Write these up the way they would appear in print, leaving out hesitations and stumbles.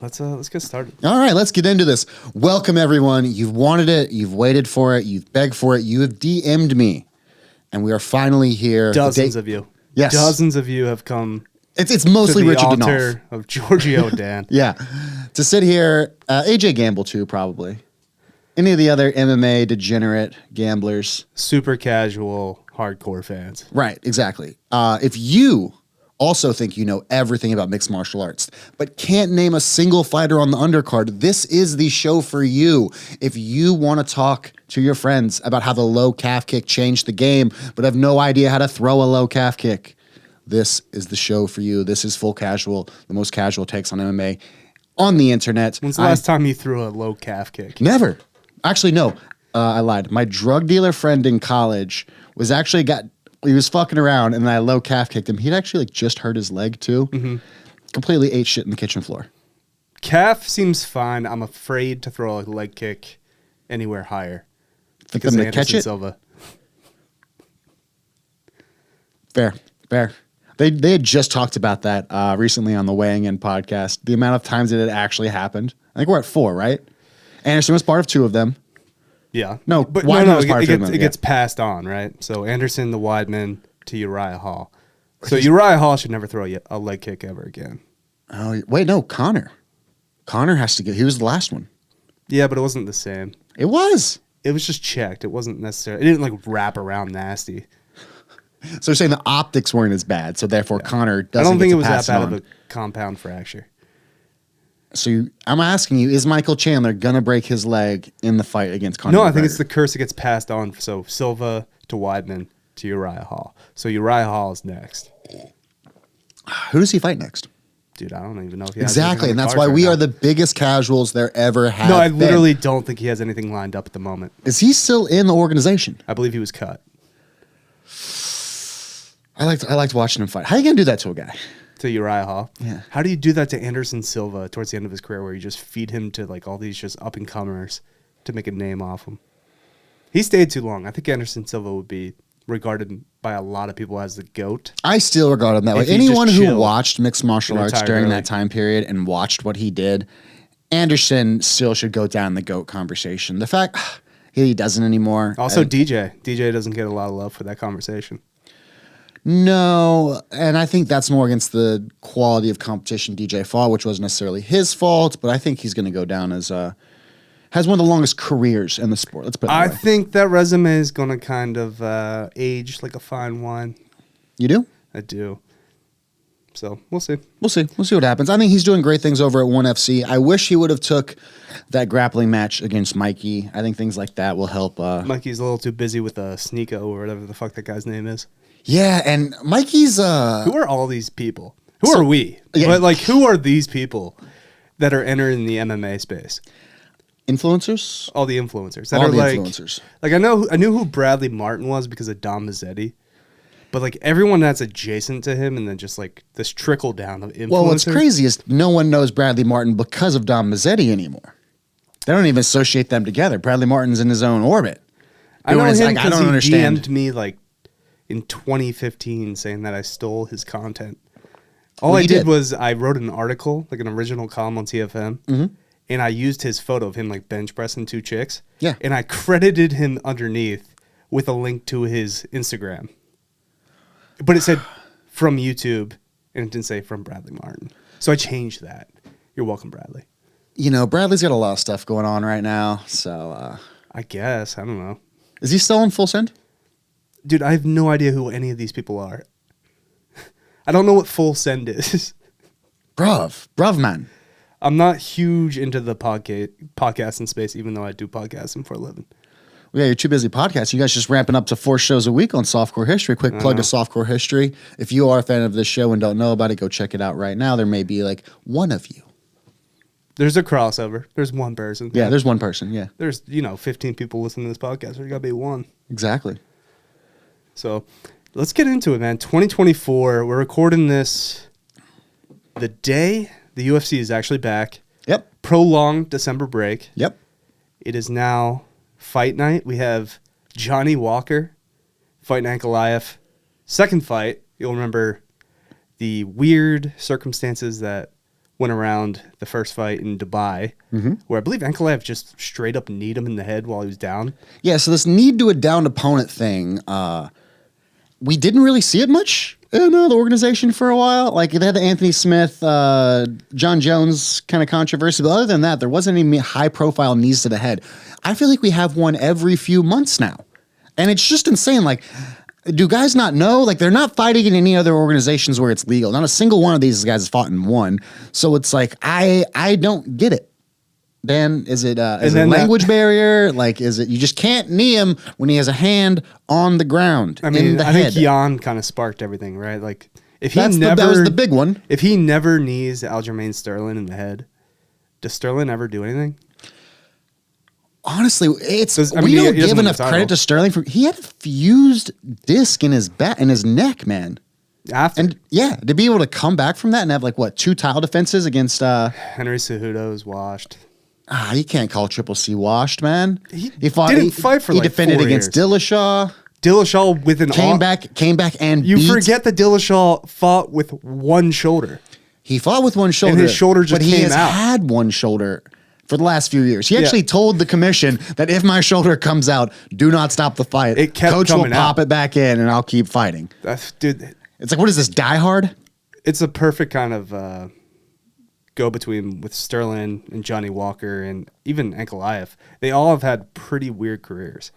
Let's get started. All right, let's get into this. Welcome, everyone. You've wanted it. You've waited for it. You've begged for it. You have DM'd me, and we are finally here. Dozens of you. Yes. Dozens of you have come. It's mostly to the Richard altar Danoff. of Giorgio Dan. Yeah, to sit here. AJ Gamble too, probably. Any of the other MMA degenerate gamblers. Super casual, hardcore fans. Right, exactly. If you also think you know everything about mixed martial arts, but can't name a single fighter on the undercard, this is the show for you. If you want to talk to your friends about how the low calf kick changed the game, but have no idea how to throw a low calf kick, this is the show for you. This is Full Casual, the most casual takes on MMA on the internet. When's the last time you threw a low calf kick? Never. Actually, no. I lied. My drug dealer friend in college was actually he was fucking around, and then I low calf kicked him. He'd actually just hurt his leg too. Mm-hmm. Completely ate shit in the kitchen floor. Calf seems fine. I'm afraid to throw a leg kick anywhere higher because of Anderson Silva. Fair. They had just talked about that recently on the Weighing In podcast. The amount of times that it actually happened. I think we're at 4, right? Anderson was part of 2 of them. Yeah. No, but Weidman was part of 2 of them. It gets passed on, right? So Anderson, the Weidman, to Uriah Hall. So Uriah Hall should never throw a leg kick ever again. Oh, wait, no, Connor. Connor has to get, he was the last one. Yeah, but it wasn't the same. It was. It was just checked. It wasn't necessarily, it didn't like wrap around nasty. So you're saying the optics weren't as bad, so therefore Connor doesn't I don't think get it was to pass that bad on. of a compound fracture. So I'm asking you, is Michael Chandler going to break his leg in the fight against Conor No, McGregor? I think it's the curse that gets passed on. So Silva to Weidman to Uriah Hall. So Uriah Hall is next. Who does he fight next? Dude, I don't even know if he has Exactly, anything on and the that's cards why we right are now. the biggest casuals there ever have No, I been. literally don't think he has anything lined up at the moment. Is he still in the organization? I believe he was cut. I liked watching him fight. How are you going to do that to a guy? To Uriah Hall. Yeah. How do you do that to Anderson Silva towards the end of his career where you just feed him to like all these just up and comers to make a name off him? He stayed too long. I think Anderson Silva would be regarded by a lot of people as the GOAT. I still regard him that way. If he Anyone just who chilled watched mixed martial and arts retired during early. that time period and watched what he did, Anderson still should go down the GOAT conversation. The fact he doesn't anymore. Also, DJ. DJ doesn't get a lot of love for that conversation. No, and I think that's more against the quality of competition DJ fought, which wasn't necessarily his fault, but I think he's going to go down as has one of the longest careers in the sport. Let's put it that I way. think that resume is going to kind of age like a fine wine. You do? I do. So we'll see. We'll see. We'll see what happens. I think he's doing great things over at ONE FC. I wish he would have took that grappling match against Mikey. I think things like that will help. Mikey's a little too busy with Sneeko or whatever the fuck that guy's name is. Yeah, and Mikey's Who are all these people? Who So- are we? Yeah. But like, who are these people that are entering the MMA space? influencers. All the influencers. That All are the like, influencers. Like I knew who Bradley Martin was because of Dom Mazzetti. But like everyone that's adjacent to him, and then just like this trickle down of influencers. Well, what's crazy is no one knows Bradley Martin because of Dom Mazzetti anymore. They don't even associate them together. Bradley Martin's in his own orbit. I know him Everyone's like, because I don't he understand. DM'd me like in 2015 saying that I stole his content. All Well, I you did did. was I wrote an article, like an original column on TFM, and I used his photo of him like bench pressing 2 chicks. Yeah. And I credited him underneath with a link to his Instagram. But it said from YouTube, and it didn't say from Bradley Martin. So I changed that. You're welcome, Bradley. You know, Bradley's got a lot of stuff going on right now. So, I guess. I don't know. is he still on Full Send? Dude, I have no idea who any of these people are. I don't know what Full Send is. Bruv, man. I'm not huge into the podcasting space, even though I do podcasting for a living. Well, yeah, you're too busy podcasting. You guys just ramping up to 4 shows a week on Softcore History. Quick plug to Softcore History. If you are a fan of this show and don't know about it, go check it out right now. There may be like one of you. There's a crossover. There's one person. Yeah, there's one person. Yeah, There's 15 people listening to this podcast. There's got to be one. exactly. So let's get into it, man. 2024. We're recording this the day the UFC is actually back. Yep. Prolonged December break. Yep. It is now fight night. We have Johnny Walker fighting Ankalaev. Second fight, you'll remember the weird circumstances that went around the first fight in Dubai, where I believe Ankalaev just straight up kneed him in the head while he was down. Yeah, so this need to a downed opponent thing, we didn't really see it much in the organization for a while. Like, they had the Anthony Smith, John Jones kind of controversy, but other than that, there wasn't any high-profile knees to the head. I feel like we have one every few months now, and it's just insane. Like, do guys not know? Like, they're not fighting in any other organizations where it's legal. Not a single one of these guys has fought in one. So it's like, I don't get it. Dan, is it a language barrier? Like, is it you just can't knee him when he has a hand on the ground? I mean, in the I head? think Jan kind of sparked everything, right? Like, if he That was the big one. If he never knees Aljamain Sterling in the head, does Sterling ever do anything? Honestly, he we don't give doesn't win enough the title. credit to Sterling for he had a fused disc in his back in his neck, man. After And yeah, to be able to come back from that and have like what 2 title defenses against Henry Cejudo is washed. you can't call Triple C washed, man. He fought. didn't fight for he like defended 4 against years. Dillashaw. Dillashaw with an Came back and You beat. forget that Dillashaw fought with one shoulder. He fought with one shoulder, his shoulder just but he came has out. had one shoulder for the last few years. He Yeah. actually told the commission that if my shoulder comes out, do not stop the fight. It kept Coach will coming pop out. it back in, and I'll keep fighting. Dude, It's like, what is this, Die Hard? it's a perfect kind of go between with Sterling and Johnny Walker and even Ankalaev. They all have had pretty weird careers.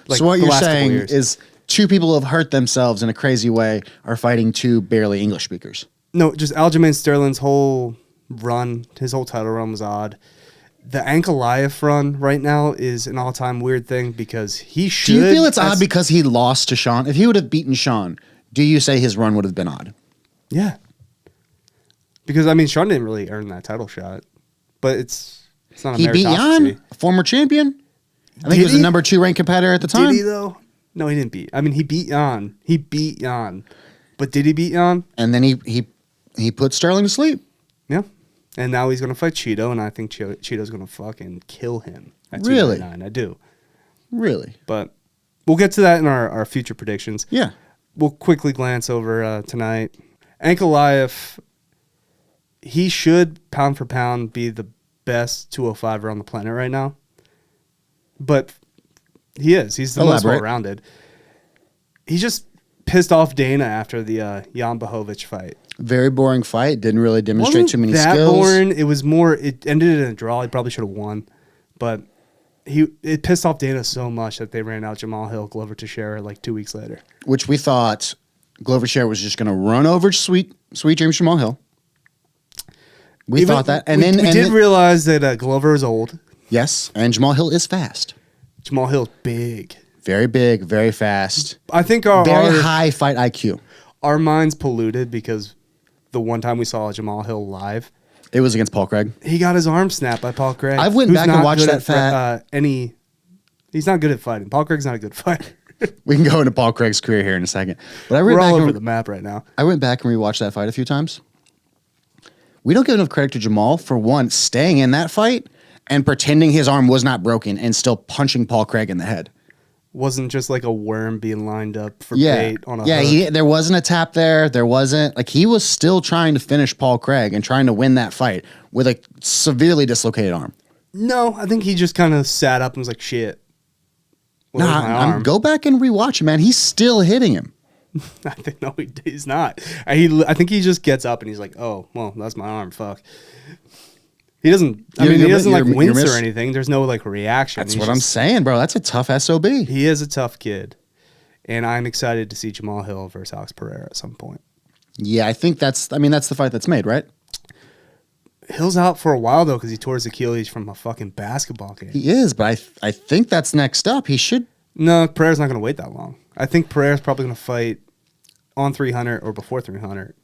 Like, So what the you're last couple saying years. is 2 people who have hurt themselves in a crazy way are fighting 2 barely English speakers. No, just Aljamain Sterling's whole run, his whole title run was odd. The Ankalaev run right now is an all-time weird thing because he should. Do you feel it's odd because he lost to Sean? If he would have beaten Sean, do you say his run would have been odd? Yeah. Because, I mean, Sean didn't really earn that title shot, but it's not a He beat meritocracy. Jan, a former champion. I think Did he was he? the number 2 ranked competitor at the time. Did he, though? No, he didn't beat. I mean, he beat Jan. He beat Jan. But did he beat Jan? And then he put Sterling to sleep. Yeah. And now he's going to fight Cheeto, and I think Cheeto's going to fucking kill him at Really? 299. I do. Really? But we'll get to that in our future predictions. Yeah. We'll quickly glance over tonight. Ankalaev, he should, pound for pound, be the best 205er on the planet right now. But he is. He's the most Elaborate. well-rounded. He just pissed off Dana after the Jan Blachowicz fight. Very boring fight. Didn't really demonstrate Wasn't too many that skills. boring. It was more. It ended in a draw. He probably should have won, but it pissed off Dana so much that they ran out Jamal Hill, Glover Teixeira like 2 weeks later. Which we thought Glover Teixeira was just going to run over sweet James Jamal Hill. We thought that, and we then did realize that Glover is old. yes, and Jamal Hill is fast, Jamal Hill's big. very big, very fast, I think very high fight IQ. our minds polluted because the one time we saw Jamal Hill live, It was against Paul Craig. he got his arm snapped by Paul Craig. I've went who's back and not watched good that at fat- he's not good at fighting. Paul Craig's not a good fighter. We can go into Paul Craig's career here in a second, but I went We're all back over and the map right now. I went back and rewatched that fight a few times. We don't give enough credit to Jamal for one staying in that fight and pretending his arm was not broken and still punching Paul Craig in the head. Wasn't just like a worm being lined up for Yeah, bait on a hook. there wasn't a tap there. There wasn't like he was still trying to finish Paul Craig and trying to win that fight with a severely dislocated arm. No, I think he just kind of sat up and was like, "Shit." Well, Nah, there's my arm. go back and rewatch it, man. He's still hitting him. I think no, he's not. I think he just gets up and he's like, "Oh, well, that's my arm. Fuck." He doesn't. I You're- mean, he you're- doesn't like you're wince miss- or anything. There's no like reaction. That's He's what I'm just- saying, bro. That's a tough SOB. He is a tough kid, and I'm excited to see Jamal Hill versus Alex Pereira at some point. Yeah, I think that's the fight that's made, right? Hill's out for a while though because he tore his Achilles from a fucking basketball game. He is, but I think that's next up. He should. No, Pereira's not going to wait that long. I think Pereira's probably going to fight on 300 or before 300.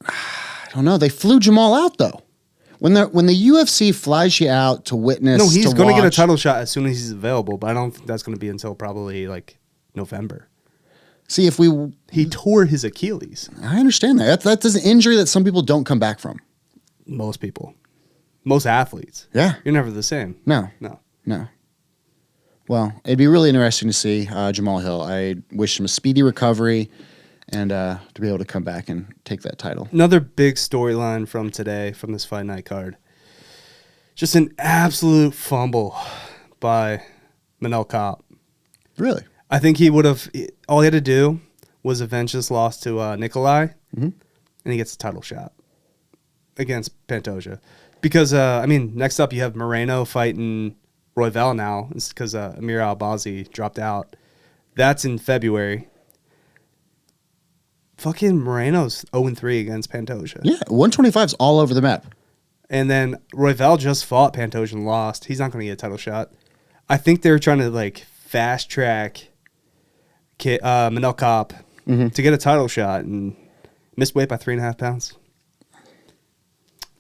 I don't know. They flew Jamal out though. When the UFC flies you out to witness, No, he's going to get a watch- title shot as soon as he's available, but I don't think that's going to be until probably like November. See if we. He tore his Achilles. I understand that. That's an injury that some people don't come back from. Most people, most athletes. Yeah. You're never the same. No. No. Well, it'd be really interesting to see Jamal Hill. I wish him a speedy recovery, and to be able to come back and take that title. Another big storyline from today, from this Fight Night card. Just an absolute fumble by Manel Kopp. Really? I think he would have, all he had to do was avenge this loss to Nikolai, and he gets a title shot against Pantoja. Because, next up you have Moreno fighting Royval now, because Amir Albazi dropped out. That's in February. Fucking Moreno's 0-3 against Pantoja. Yeah, 125's all over the map. And then Royval just fought Pantoja and lost. He's not going to get a title shot. I think they're trying to fast track Manel Kopp to get a title shot and missed weight by 3.5 pounds.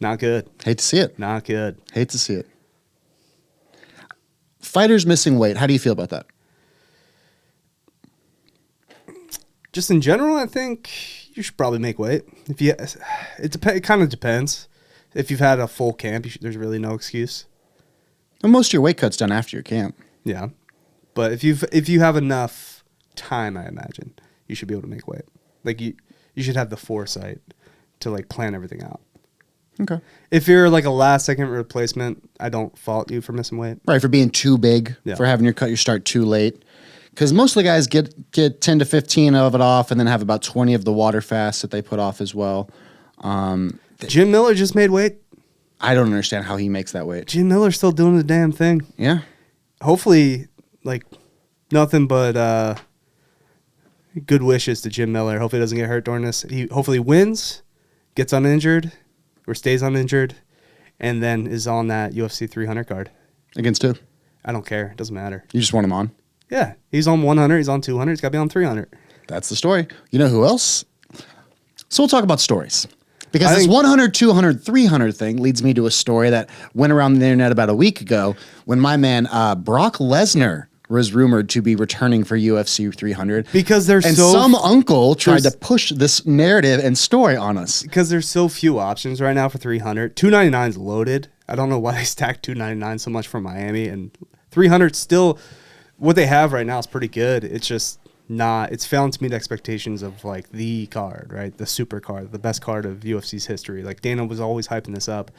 Not good. Hate to see it. Not good. Hate to see it. Fighters missing weight. How do you feel about that? Just in general, I think you should probably make weight. It kind of depends. If you've had a full camp, there's really no excuse. Well, most of your weight cut's done after your camp. Yeah, but if you have enough time, I imagine you should be able to make weight. You should have the foresight to plan everything out. Okay. If you're a last second replacement, I don't fault you for missing weight. Right, for being too big, for having your start too late. Because most of the guys get 10 to 15 of it off and then have about 20 of the water fast that they put off as well. Jim Miller just made weight. I don't understand how he makes that weight. Jim Miller's still doing the damn thing. Yeah. Hopefully, nothing but good wishes to Jim Miller. Hopefully he doesn't get hurt during this. He hopefully wins, gets uninjured, or stays uninjured, and then is on that UFC 300 card. Against who? I don't care. It doesn't matter. You just want him on? Yeah. He's on 100. He's on 200. He's got to be on 300. That's the story. You know who else? So we'll talk about stories. Because this 100, 200, 300 thing leads me to a story that went around the internet about a week ago when my man Brock Lesnar was rumored to be returning for UFC 300. Because there's and some uncle tried to push this narrative and story on us. Because there's so few options right now for 300. 299 is loaded. I don't know why they stacked 299 so much for Miami. And 300 still, what they have right now is pretty good. It's just not, it's failing to meet expectations of the card, right? The super card, the best card of UFC's history. Dana was always hyping this up.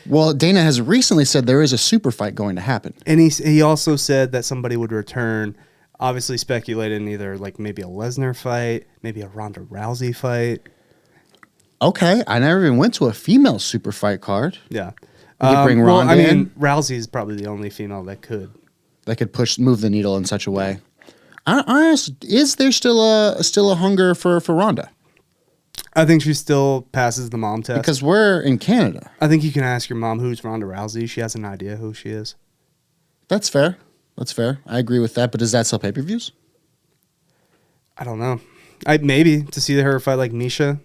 Well, Dana has recently said there is a super fight going to happen. And he also said that somebody would return, obviously speculated in either maybe a Lesnar fight, maybe a Ronda Rousey fight. Okay, I never even went to a female super fight card. Yeah. You could bring Ronda in. Rousey is probably the only female that could. That could move the needle in such a way. Is there still a hunger for Ronda? I think she still passes the mom test. Because we're in Canada. I think you can ask your mom who's Ronda Rousey. She has an idea who she is. That's fair. I agree with that. But does that sell pay-per-views? I don't know. Maybe to see her fight Misha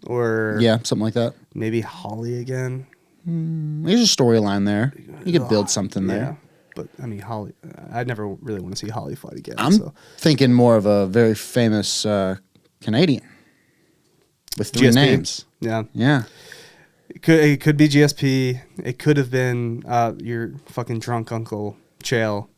or something like that. Maybe Holly again. There's a storyline there. You could build something there. But Holly, I never really want to see Holly fight again. I'm thinking more of a very famous Canadian with 3 GSP. names. Yeah. It could be GSP. It could have been your fucking drunk uncle Chael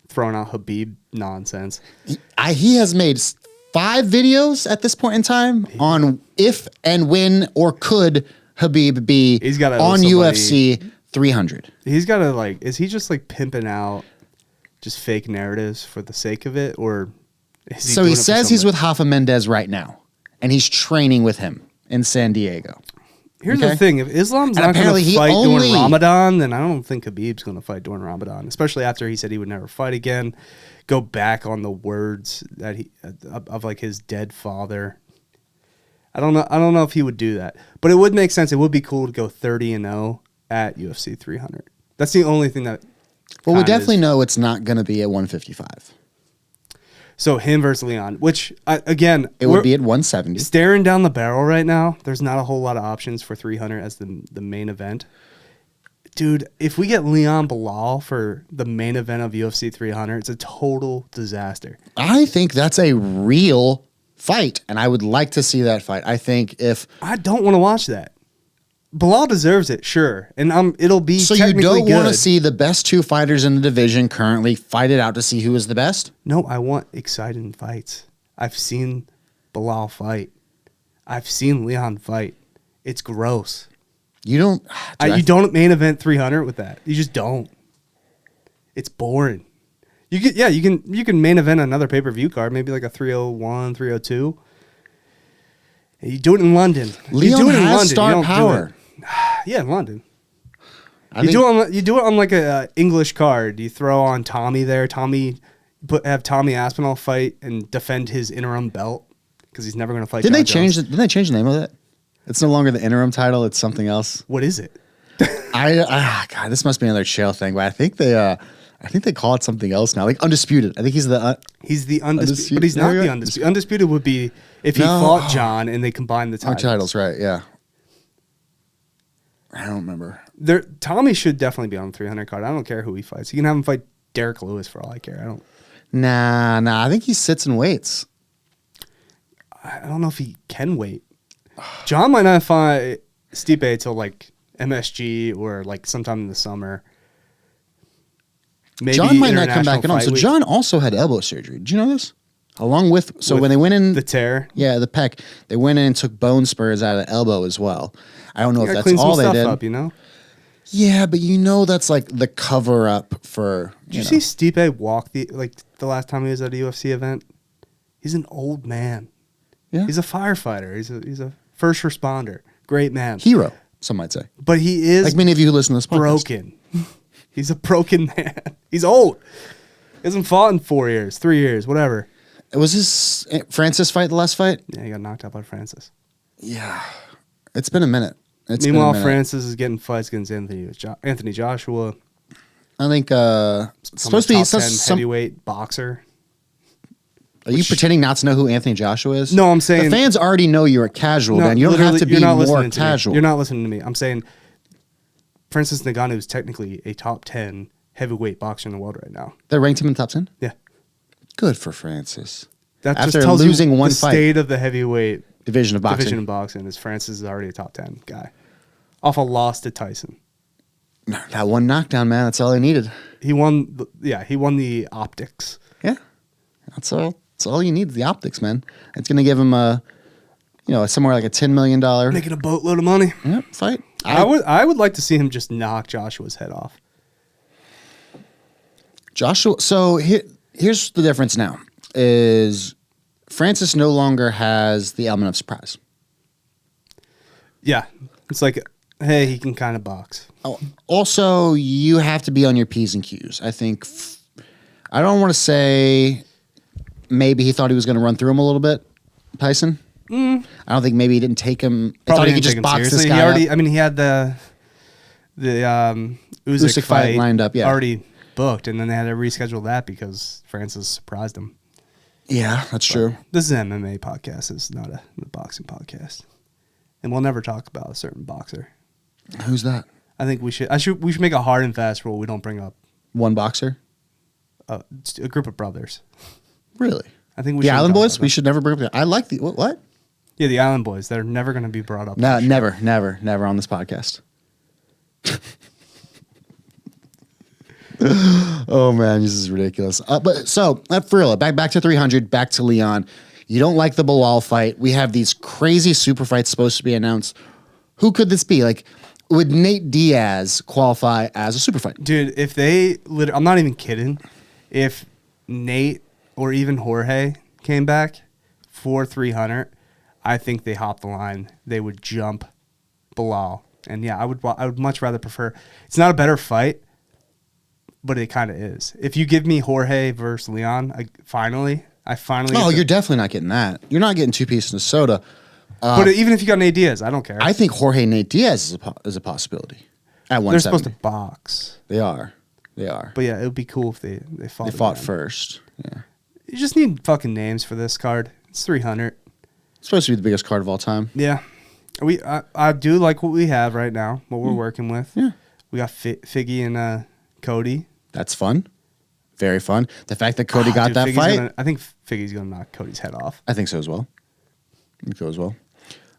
throwing out Habib nonsense. He has made 5 videos at this point in time on if and when or could Habib be on UFC 300. He's got to is he just pimping out just fake narratives for the sake of it, or is he? So he says he's with Rafa Mendez right now, and he's training with him in San Diego. Here's the thing: if Islam's not going to fight during Ramadan, then I don't think Khabib's going to fight during Ramadan. Especially after he said he would never fight again. Go back on the words that of his dead father. I don't know if he would do that, but it would make sense. It would be cool to go 30-0 at UFC 300. That's the only thing that. Well, we definitely know it's not going to be at 155. So him versus Leon, which again, it would be at 170. Staring down the barrel right now, there's not a whole lot of options for 300 as the main event. Dude, if we get Leon Bilal for the main event of UFC 300, it's a total disaster. I think that's a real fight, and I would like to see that fight. I think I don't want to watch that. Bilal deserves it, sure, and it'll be so technically you don't want to good. see the best 2 fighters in the division currently fight it out to see who is the best? No, I want exciting fights. I've seen Bilal fight. I've seen Leon fight. It's gross. You don't. You don't main event 300 with that. You just don't. It's boring. You can main event another pay-per-view card, maybe like a 301, 302. You do it in London. Leon you do it in has London. star You don't power. Do it. Yeah, in London. I You think, do it on like a English card. You throw on Tommy there. Have Tommy Aspinall fight and defend his interim belt because he's never going to fight. didn't John Jones. they change the name of it? It's no longer the interim title. It's something else. What is it? God, this must be another Chael thing, but I think they call it something else now, like undisputed. I think he's the undisputed, but he's not the undisputed. Undisputed would be if he fought John and they combined the titles. Titles, right? Yeah. I don't remember. Tommy should definitely be on the 300 card. I don't care who he fights. You can have him fight Derek Lewis for all I care. I don't. Nah. I think he sits and waits. I don't know if he can wait. John might not fight Stipe till like MSG or like sometime in the summer. Maybe John might not come back at all. Fight So Week. John also had elbow surgery. Did you know this? Along with when they went in the tear, the pec, they went in and took bone spurs out of the elbow as well. I don't know if that's clean all some they stuff did. up, you know. Yeah, but that's like the cover up for. Did you see Stipe walk the last time he was at a UFC event? He's an old man. Yeah, He's a firefighter. He's a first responder. Great man. hero, some might say. But he is Like many of you who listen to this podcast. broken. He's a broken man. He's old. He hasn't fought in 4 years, 3 years, whatever. Was his Francis fight the last fight? Yeah, he got knocked out by Francis. Yeah, it's been a minute. Meanwhile, Francis is getting fights against Anthony Joshua. I think it's supposed to be top 10 heavyweight boxer. Are you pretending not to know who Anthony Joshua is? No, I'm saying the fans already know you're a casual, man. You don't have to be more casual. You're not listening to me. I'm saying Francis Ngannou is technically a top 10 heavyweight boxer in the world right now. They ranked him in the top 10? Yeah. Good for Francis. That After just tells losing you one the fight. state of the heavyweight Division of boxing. division of boxing is Francis is already a top 10 guy. Off a loss to Tyson. That one knockdown, man. That's all I needed. He won the optics. Yeah. That's all. That's all you need is the optics, man. It's going to give him somewhere like a $10 million Making a boatload of money. fight. I would like to see him just knock Joshua's head off. Joshua. So here's the difference now is Francis no longer has the element of surprise. Yeah. It's like, hey, he can kind of box. Oh, also, you have to be on your P's and Q's. I think, I don't want to say maybe he thought he was going to run through him a little bit, Tyson. I don't think maybe he didn't take him. I thought he could just box this guy up. He had the Usyk fight lined up, yeah. already booked, and then they had to reschedule that because Francis surprised him. Yeah, that's true. This is an MMA podcast. It's not a boxing podcast. And we'll never talk about a certain boxer. Who's that? I think we should make a hard and fast rule. We don't bring up One boxer? a group of brothers. Really? I think we The should Island talk Boys? about We them. should never bring up the. I like the. What? Yeah, the Island Boys. They're never going to be brought up. No, on the show. never on this podcast. Oh man, this is ridiculous. But for real, back to 300, back to Leon. You don't like the Bilal fight. We have these crazy super fights supposed to be announced. Who could this be? Like, would Nate Diaz qualify as a super fight? Dude, if I'm not even kidding. If Nate or even Jorge came back for 300, I think they hop the line. They would jump Bilal. And yeah, I would much rather prefer. It's not a better fight, but it kind of is. If you give me Jorge versus Leon, I finally. Oh, you're definitely not getting that. You're not getting two pieces of soda. But even if you got Nate Diaz, I don't care. I think Jorge Nate Diaz is a possibility at 170. They're supposed to box. They are. But yeah, it would be cool if they fought. They fought again. first. Yeah. You just need fucking names for this card. It's 300. It's supposed to be the biggest card of all time. Yeah. I do like what we have right now, what we're working with. Yeah. We got Figgy and Cody. That's fun. Very fun. The fact that Cody got that fight. I think Figgy's going to knock Cody's head off. I think so as well.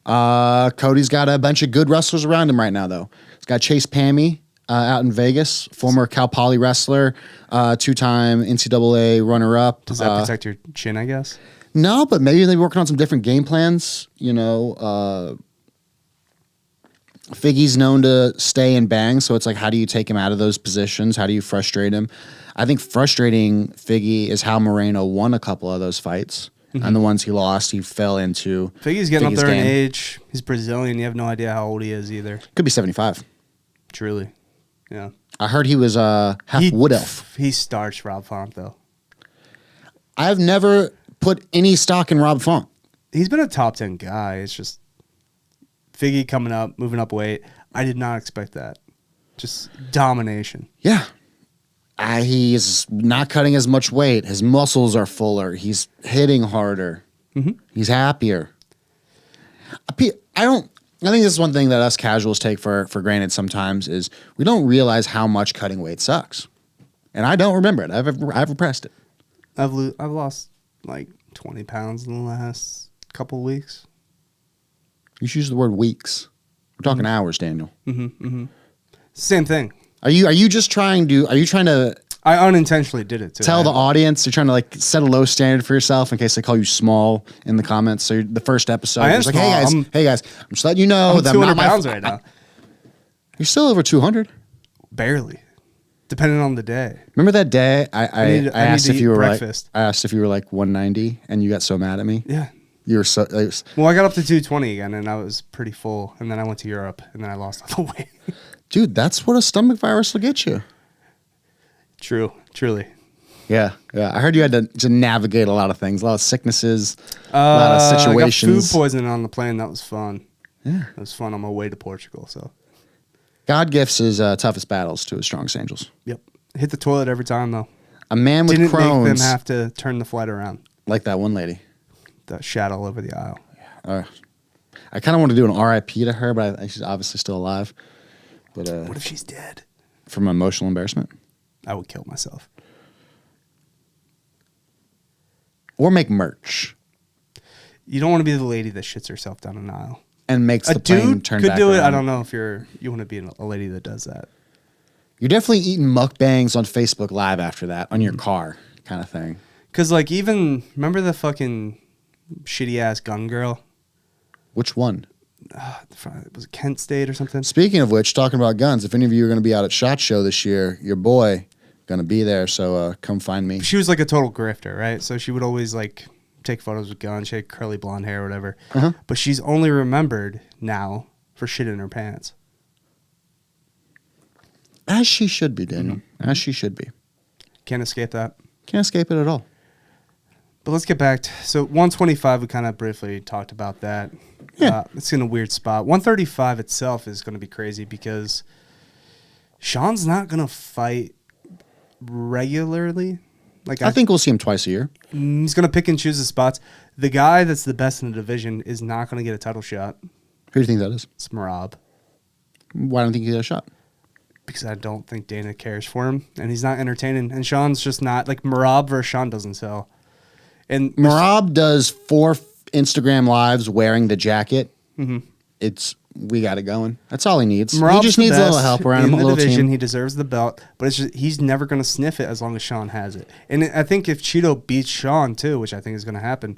Cody's got a bunch of good wrestlers around him right now, though. He's got Chase Pammy out in Vegas, former Cal Poly wrestler, two-time NCAA runner-up. Does that protect your chin, I guess? No, but maybe they're working on some different game plans. Figgy's known to stay and bang, so it's like, how do you take him out of those positions? How do you frustrate him? I think frustrating Figgy is how Moreno won a couple of those fights. And the ones he lost, he fell into. Figgy's getting up there game. in age. He's Brazilian. You have no idea how old he is either. Could be 75. Truly. Yeah. I heard he was half wood elf. He starched Rob Font, though. I've never put any stock in Rob Font. He's been a top 10 guy. It's just Figgy coming up, moving up weight. I did not expect that. Just domination. Yeah. He's not cutting as much weight. His muscles are fuller. He's hitting harder. He's happier. I think this is one thing that us casuals take for granted sometimes is we don't realize how much cutting weight sucks. And I don't remember it. I've repressed it. I've lost like 20 pounds in the last couple of weeks. You should use the word weeks. We're talking hours, Daniel. Same thing. Are you trying to I unintentionally did it too. tell the audience, you're trying to like set a low standard for yourself in case they call you small in the comments? So the first episode, I am like, small. hey guys, I'm just letting you know I'm that 200 pounds right now. You're still over 200. Barely. Depending on the day. Remember that day I asked if you were breakfast. I asked if you were like 190 and you got so mad at me? Yeah. You were so Well, I got up to 220 again and I was pretty full. And then I went to Europe and then I lost all the weight. Dude, that's what a stomach virus will get you. True. Truly. Yeah. I heard you had to navigate a lot of things, a lot of sicknesses, a lot of situations. I got food poisoning on the plane. That was fun. Yeah. It was fun on my way to Portugal. So. God gifts his toughest battles to his strongest angels. Yep. Hit the toilet every time though. A man with Didn't Crohn's. make them have to turn the flight around. Like that one lady. The shadow all over the aisle. I kind of want to do an RIP to her, but she's obviously still alive. But What if she's dead? from emotional embarrassment? I would kill myself. Or make merch You don't want to be the lady that shits herself down an aisle. and makes A the plane dude turn could back do it. around. I don't know if you want to be a lady that does that. You're definitely eating mukbangs on Facebook Live after that on your car kind of thing. Because like even remember the fucking shitty ass gun girl? Which one? Was it Kent State or something? Speaking of which, talking about guns, if any of you are going to be out at SHOT Show this year, your boy going to be there, so come find me. She was like a total grifter, right? So she would always like take photos with guns. She had curly blonde hair or whatever. But she's only remembered now for shit in her pants. As she should be, Daniel. As she should be. Can't escape that. Can't escape it at all. But let's get back to, so 125, we kind of briefly talked about that. Yeah. It's in a weird spot. 135 itself is going to be crazy because Sean's not going to fight regularly. Like I think we'll see him twice a year. he's going to pick and choose his spots. The guy that's the best in the division is not going to get a title shot. Who do you think that is? It's Merab. Why don't you think he got a shot? Because I don't think Dana cares for him, and he's not entertaining. And Sean's just not, like, Merab versus Sean doesn't sell. And Merab does 4 Instagram lives wearing the jacket. We got it going. That's all he needs. Merab's he just the needs a little best help around in him, a the little division. team. He deserves the belt, but it's just, he's never going to sniff it as long as Sean has it. And I think if Cheeto beats Sean too, which I think is going to happen,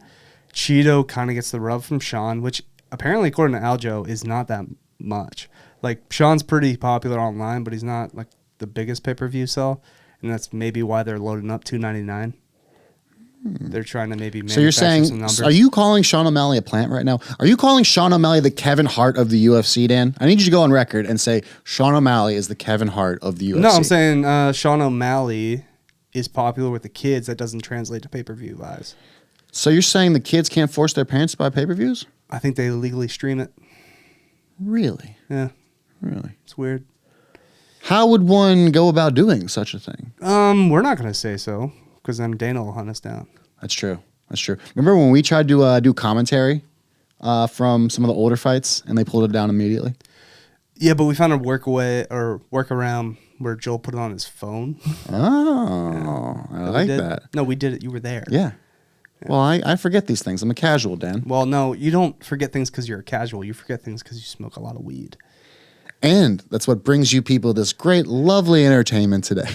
Cheeto kind of gets the rub from Sean, which apparently according to Aljo is not that much. Like Sean's pretty popular online, but he's not like the biggest pay-per-view sell, and that's maybe why they're loading up $2.99. They're trying to maybe So you're saying, some numbers. are you calling Sean O'Malley a plant right now? Are you calling Sean O'Malley the Kevin Hart of the UFC, Dan? I need you to go on record and say Sean O'Malley is the Kevin Hart of the UFC. No, I'm saying Sean O'Malley is popular with the kids. That doesn't translate to pay-per-view buys. So you're saying the kids can't force their parents to buy pay-per-views? I think they illegally stream it. Really? Yeah, Really? it's weird. How would one go about doing such a thing? We're not going to say so because then Dana will hunt us down. That's true. That's true. Remember when we tried to do commentary from some of the older fights and they pulled it down immediately? Yeah, but we found a workaround where Joel put it on his phone. Oh, I like that. No, we did it. You were there. Yeah. Well, I forget these things. I'm a casual, Dan. Well, no, you don't forget things because you're a casual. You forget things because you smoke a lot of weed. And that's what brings you people this great, lovely entertainment today.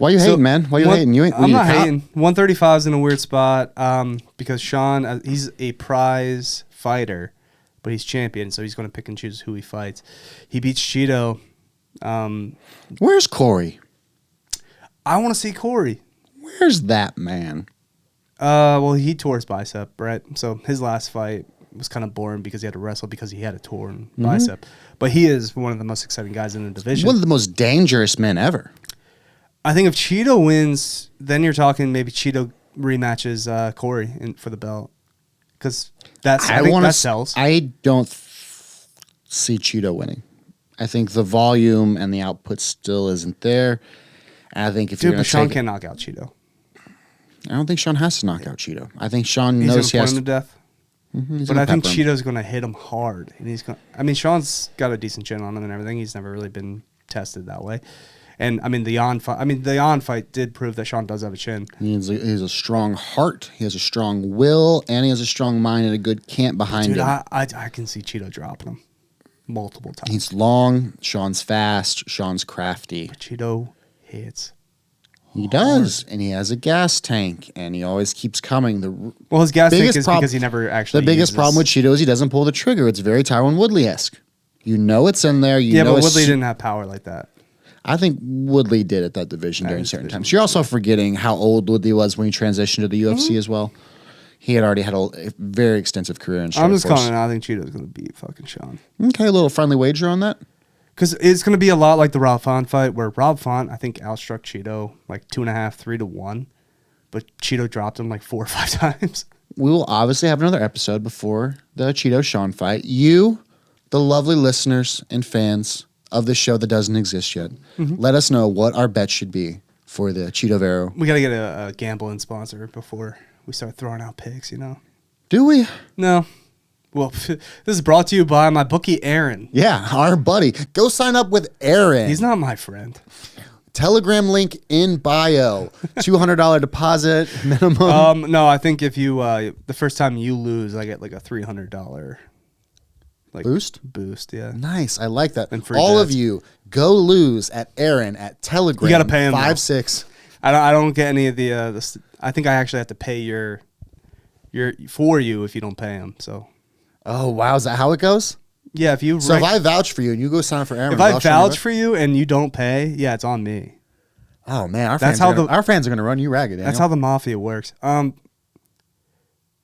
Why you hating, man? Why you hating? You ain't. I'm not hating. 135 is in a weird spot because Sean, he's a prize fighter, but he's champion, so he's going to pick and choose who he fights. He beats Cheeto. Where's Corey? I want to see Corey. Where's that man? Well, he tore his bicep, right? So his last fight was kind of boring because he had to wrestle because he had a torn bicep. But he is one of the most exciting guys in the division. One of the most dangerous men ever. I think if Cheeto wins, then you're talking maybe Cheeto rematches Corey for the belt. Because I think that sells. I don't see Cheeto winning. I think the volume and the output still isn't there. And I think if you're going to Sean can't knock out Cheeto. I don't think Sean has to knock out Cheeto. I think Sean He's knows he going has to put him to death. But I think Cheeto's going to hit him hard. And he's going. I mean, Sean's got a decent chin on him and everything. He's never really been tested that way. And I mean, the on fight did prove that Sean does have a chin. He has a strong heart. He has a strong will, and he has a strong mind and a good camp behind him. I can see Cheeto dropping him multiple times. He's long. Sean's fast. Sean's crafty. But Cheeto hits. He does, and he has a gas tank, and he always keeps coming. His gas tank is because he never actually. The biggest problem with Cheeto is he doesn't pull the trigger. It's very Tyron Woodley-esque. You know it's in there. But Woodley didn't have power like that. I think Woodley did at that division during certain times. You're also forgetting how old Woodley was when he transitioned to the UFC as well. He had already had a very extensive career in Strikeforce. I'm just calling it. I think Cheeto's going to beat fucking Sean. Okay, a little friendly wager on that. Because it's going to be a lot like the Rob Font fight, where Rob Font, I think, outstruck Cheeto like 2.5, 3-1. But Cheeto dropped him like 4 or 5 times. We will obviously have another episode before the Cheeto-Sean fight. You, the lovely listeners and fans of this show that doesn't exist yet, let us know what our bet should be for the Cheeto Vero. We got to get a gambling sponsor before we start throwing out picks, Do we? No. Well, this is brought to you by my bookie, Aaron. Yeah, our buddy. Go sign up with Aaron. He's not my friend. Telegram link in bio. $200 deposit minimum. No, I think if you the first time you lose, I get like a $300 boost. Yeah, nice. I like that. And all of you go lose at Aaron at Telegram. You got to pay him 5-6. I don't get any of the. I think I actually have to pay your for you if you don't pay him. So. Oh wow, is that how it goes? Yeah, if if I vouch for you and you go sign up for Aaron, if I vouch for you and you don't pay, yeah, it's on me. Oh man, our fans are gonna run you ragged. Daniel. That's how the mafia works.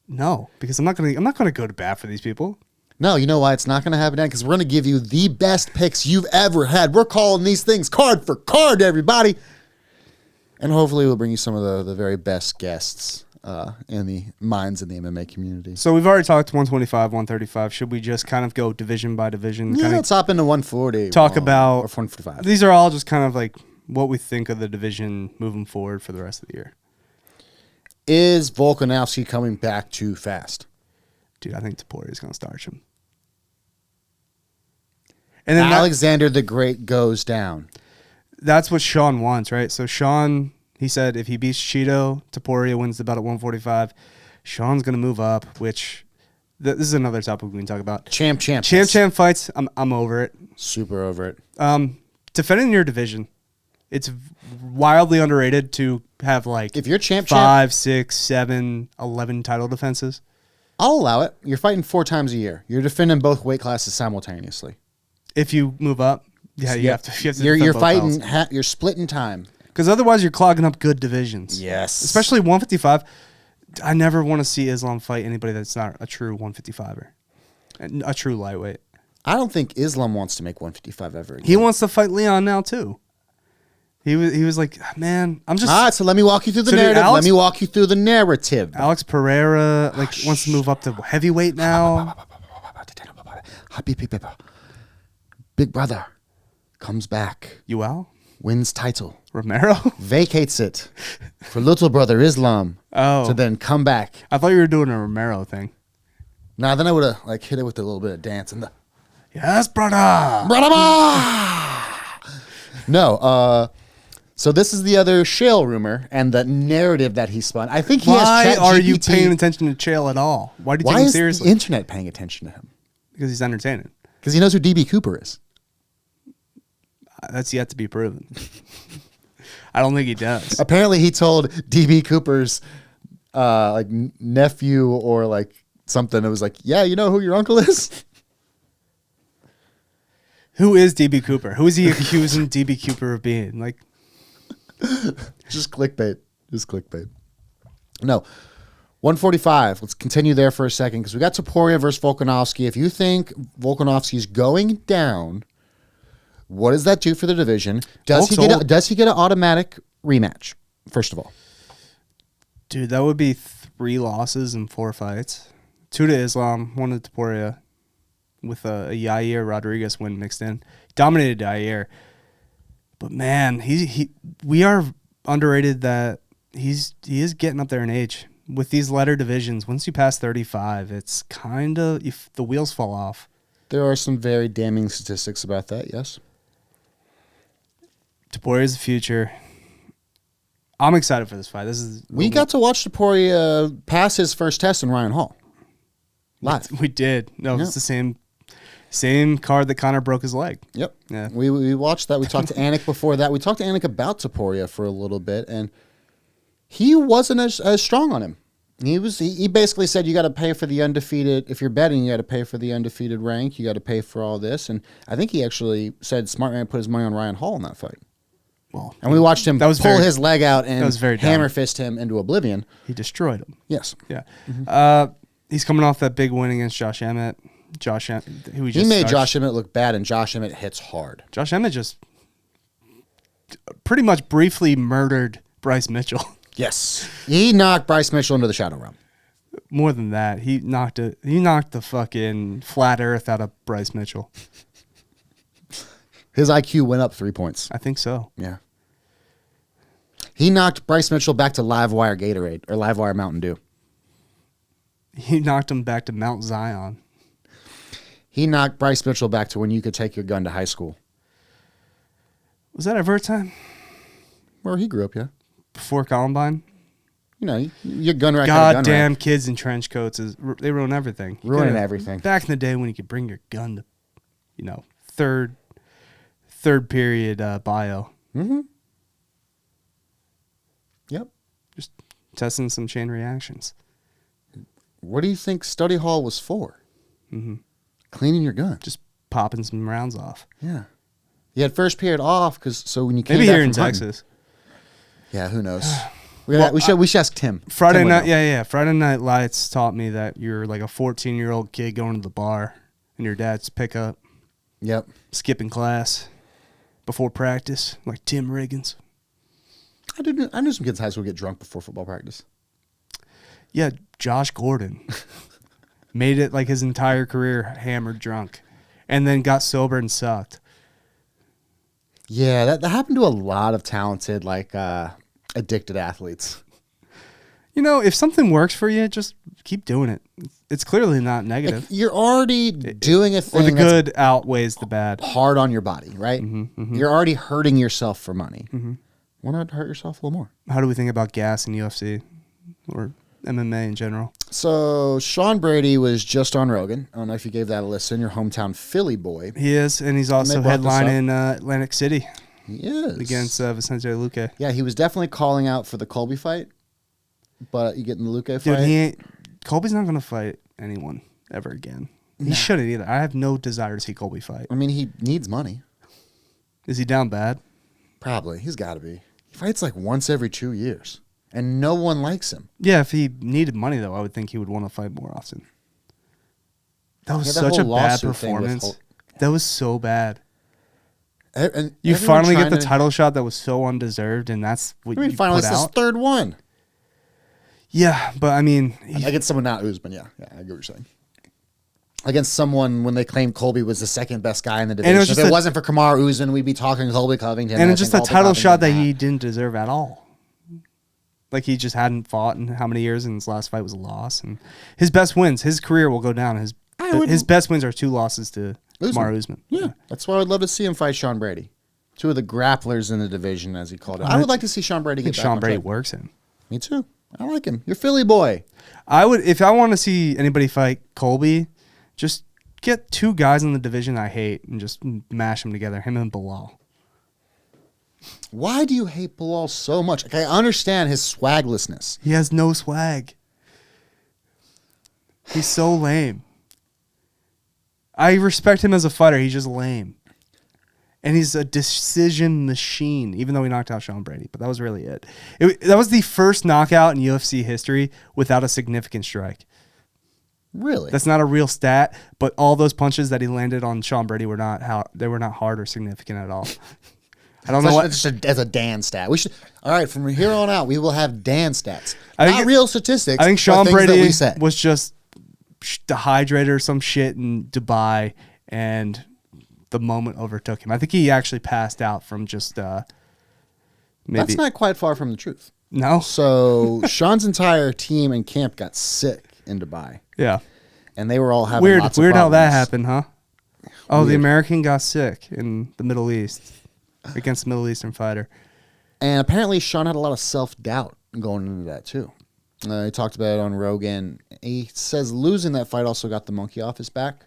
No, because I'm not gonna go to bat for these people. No, you know why it's not gonna happen, Dan? Because we're gonna give you the best picks you've ever had. We're calling these things card for card, everybody, and hopefully we'll bring you some of the very best guests. In the minds in the MMA community. So we've already talked 125, 135. Should we just kind of go division by division? Yeah, let's hop into 140. Talk about or 145. These are all just kind of like what we think of the division moving forward for the rest of the year. Is Volkanovski coming back too fast? Dude, I think Topuria is going to starch him. And then Alexander the Great goes down. That's what Sean wants, right? So Sean... He said if he beats Cheeto, Topuria wins the belt at 145. Sean's going to move up, which this is another topic we can talk about. Champ fights. I'm over it. Super over it. Defending your division, it's wildly underrated to have like if you're champ 5, 6, 7, 11 title defenses. I'll allow it. You're fighting 4 times a year. You're defending both weight classes simultaneously. If you move up, yeah, you have to. You're fighting. You're splitting time. Because otherwise you're clogging up good divisions. Yes. Especially 155. I never want to see Islam fight anybody that's not a true 155er. A true lightweight. I don't think Islam wants to make 155 ever again. He wants to fight Leon now too. He was like, man, I'm just... so let me walk you through the narrative. Let me walk you through the narrative. Alex Pereira wants to move up to heavyweight now. Big brother comes back. UL? Wins title. Romero? Vacates it for little brother Islam to then come back. I thought you were doing a Romero thing. Nah, then I would have hit it with a little bit of dance and the yes, brother. No, so this is the other Shale rumor and the narrative that he spun. I think he has Why ChatGPT. are you paying attention to Shale at all? Why do you take him seriously? Why is the internet paying attention to him? Because he's entertaining. Because he knows who DB Cooper is. That's yet to be proven. I don't think he does. Apparently, he told DB Cooper's like nephew or like something. It was like, yeah, you know who your uncle is? Who is DB Cooper? Who is he accusing DB Cooper of being? Like, Just clickbait. Just clickbait. No. 145. Let's continue there for a second because we got Topuria versus Volkanovski. If you think Volkanovski's going down, what does that do for the division? Does he get an automatic rematch? First of all, dude, that would be 3 losses in 4 fights. 2 to Islam, 1 to Topuria, with a Yair Rodriguez win mixed in. Dominated Yair, but man, we are underrated that he is getting up there in age. With these letter divisions, once you pass 35, it's kind of, if the wheels fall off. There are some very damning statistics about that, yes. Topuria is the future. I'm excited for this fight. We got to watch Topuria pass his first test in Ryan Hall. Live. We did. No, it's the same card that Connor broke his leg. Yep. Yeah. We watched that. We talked to Anik before that. We talked to Anik about Topuria for a little bit, and he wasn't as strong on him. He basically said you got to pay for the undefeated. If you're betting, you got to pay for the undefeated rank. You got to pay for all this. And I think he actually said smart man put his money on Ryan Hall in that fight. Well, and we watched him pull his leg out and hammer fist him into oblivion. He destroyed him. Yes. Yeah. Mm-hmm. He's coming off that big win against Josh Emmett. He made Josh Emmett look bad, and Josh Emmett hits hard. Josh Emmett just pretty much briefly murdered Bryce Mitchell. Yes. He knocked Bryce Mitchell into the shadow realm. More than that, he knocked the fucking flat earth out of Bryce Mitchell. His IQ went up 3 points. I think so. Yeah. He knocked Bryce Mitchell back to Livewire Gatorade or Livewire Mountain Dew. He knocked him back to Mount Zion. He knocked Bryce Mitchell back to when you could take your gun to high school. Was that ever a time? Where he grew up, yeah. Before Columbine? You know, your gun rack. Goddamn kids in trench coats, they ruin everything. Ruining everything. Back in the day when you could bring your gun to, third period bio. Mm-hmm. Yep. Just testing some chain reactions. What do you think study hall was for? Mm-hmm. Cleaning your gun. Just popping some rounds off. Yeah. You had first period off so when you came maybe back here in from Texas. Yeah, who knows? We should ask Tim. Friday Tim night, Friday Night Lights taught me that you're like a 14-year-old kid going to the bar and your dad's pickup. Yep. Skipping class before practice, like Tim Riggins. I knew some kids in high school get drunk before football practice. Yeah, Josh Gordon made it like his entire career hammered drunk and then got sober and sucked. Yeah, that happened to a lot of talented, addicted athletes. If something works for you, just keep doing it. It's clearly not negative. You're already doing a thing. Or the good outweighs the bad. Hard on your body, right? Mm-hmm, mm-hmm. You're already hurting yourself for money. Mm-hmm. Why not hurt yourself a little more? How do we think about gas in UFC or MMA in general? So Sean Brady was just on Rogan. I don't know if you gave that a listen. Your hometown Philly boy. He is, and he's also headlining Atlantic City. He is. Against Vicente Luque. Yeah, he was definitely calling out for the Colby fight. But you get in the Luque fight. Dude, Colby's not going to fight anyone ever again. He shouldn't either. I have no desire to see Colby fight. I mean, he needs money. Is he down bad? Probably. He's got to be. He fights like once every 2 years. And no one likes him. Yeah, if he needed money, though, I would think he would want to fight more often. That was such a bad performance. That was so bad. And you finally get the title shot that was so undeserved, and that's what you finally put it's out. His third one. Yeah, but I mean... Against someone not Usman, yeah. Yeah, I get what you're saying. Against someone when they claimed Colby was the second best guy in the division. If it wasn't for Kamaru Usman, we'd be talking Colby Covington. And it's just a title shot that he didn't deserve at all. Like, he just hadn't fought in how many years, and his last fight was a loss. And his best wins, his career will go down. His best wins are 2 losses to Kamaru Usman. Yeah, that's why I would love to see him fight Sean Brady. 2 of the grapplers in the division, as he called it. I would like to see Sean Brady get back. Sean Brady works him. Me too. I like him. You're Philly boy. If I want to see anybody fight Colby, just get 2 guys in the division I hate and just mash them together. Him and Bilal. Why do you hate Bilal so much? Like, I understand his swaglessness. He has no swag. He's so lame. I respect him as a fighter. He's just lame. And he's a decision machine, even though he knocked out Sean Brady. But that was really it. That was the first knockout in UFC history without a significant strike. Really? That's not a real stat, but all those punches that he landed on Sean Brady were not hard or significant at all. I don't know what. As a Dan stat. We should. All right, from here on out, we will have Dan stats. I think not real statistics. I think Sean but things that Brady we say. was just dehydrated or some shit in Dubai, and the moment overtook him. I think he actually passed out from just maybe. That's not quite far from the truth. No. So Sean's entire team and camp got sick in Dubai, Yeah. and they were all having Weird. lots of Weird how that problems. happened, huh? Oh, the Weird. American got sick in the Middle East against a Middle Eastern fighter. And apparently, Sean had a lot of self-doubt going into that, too. He talked about it on Rogan. He says losing that fight also got the monkey off his back.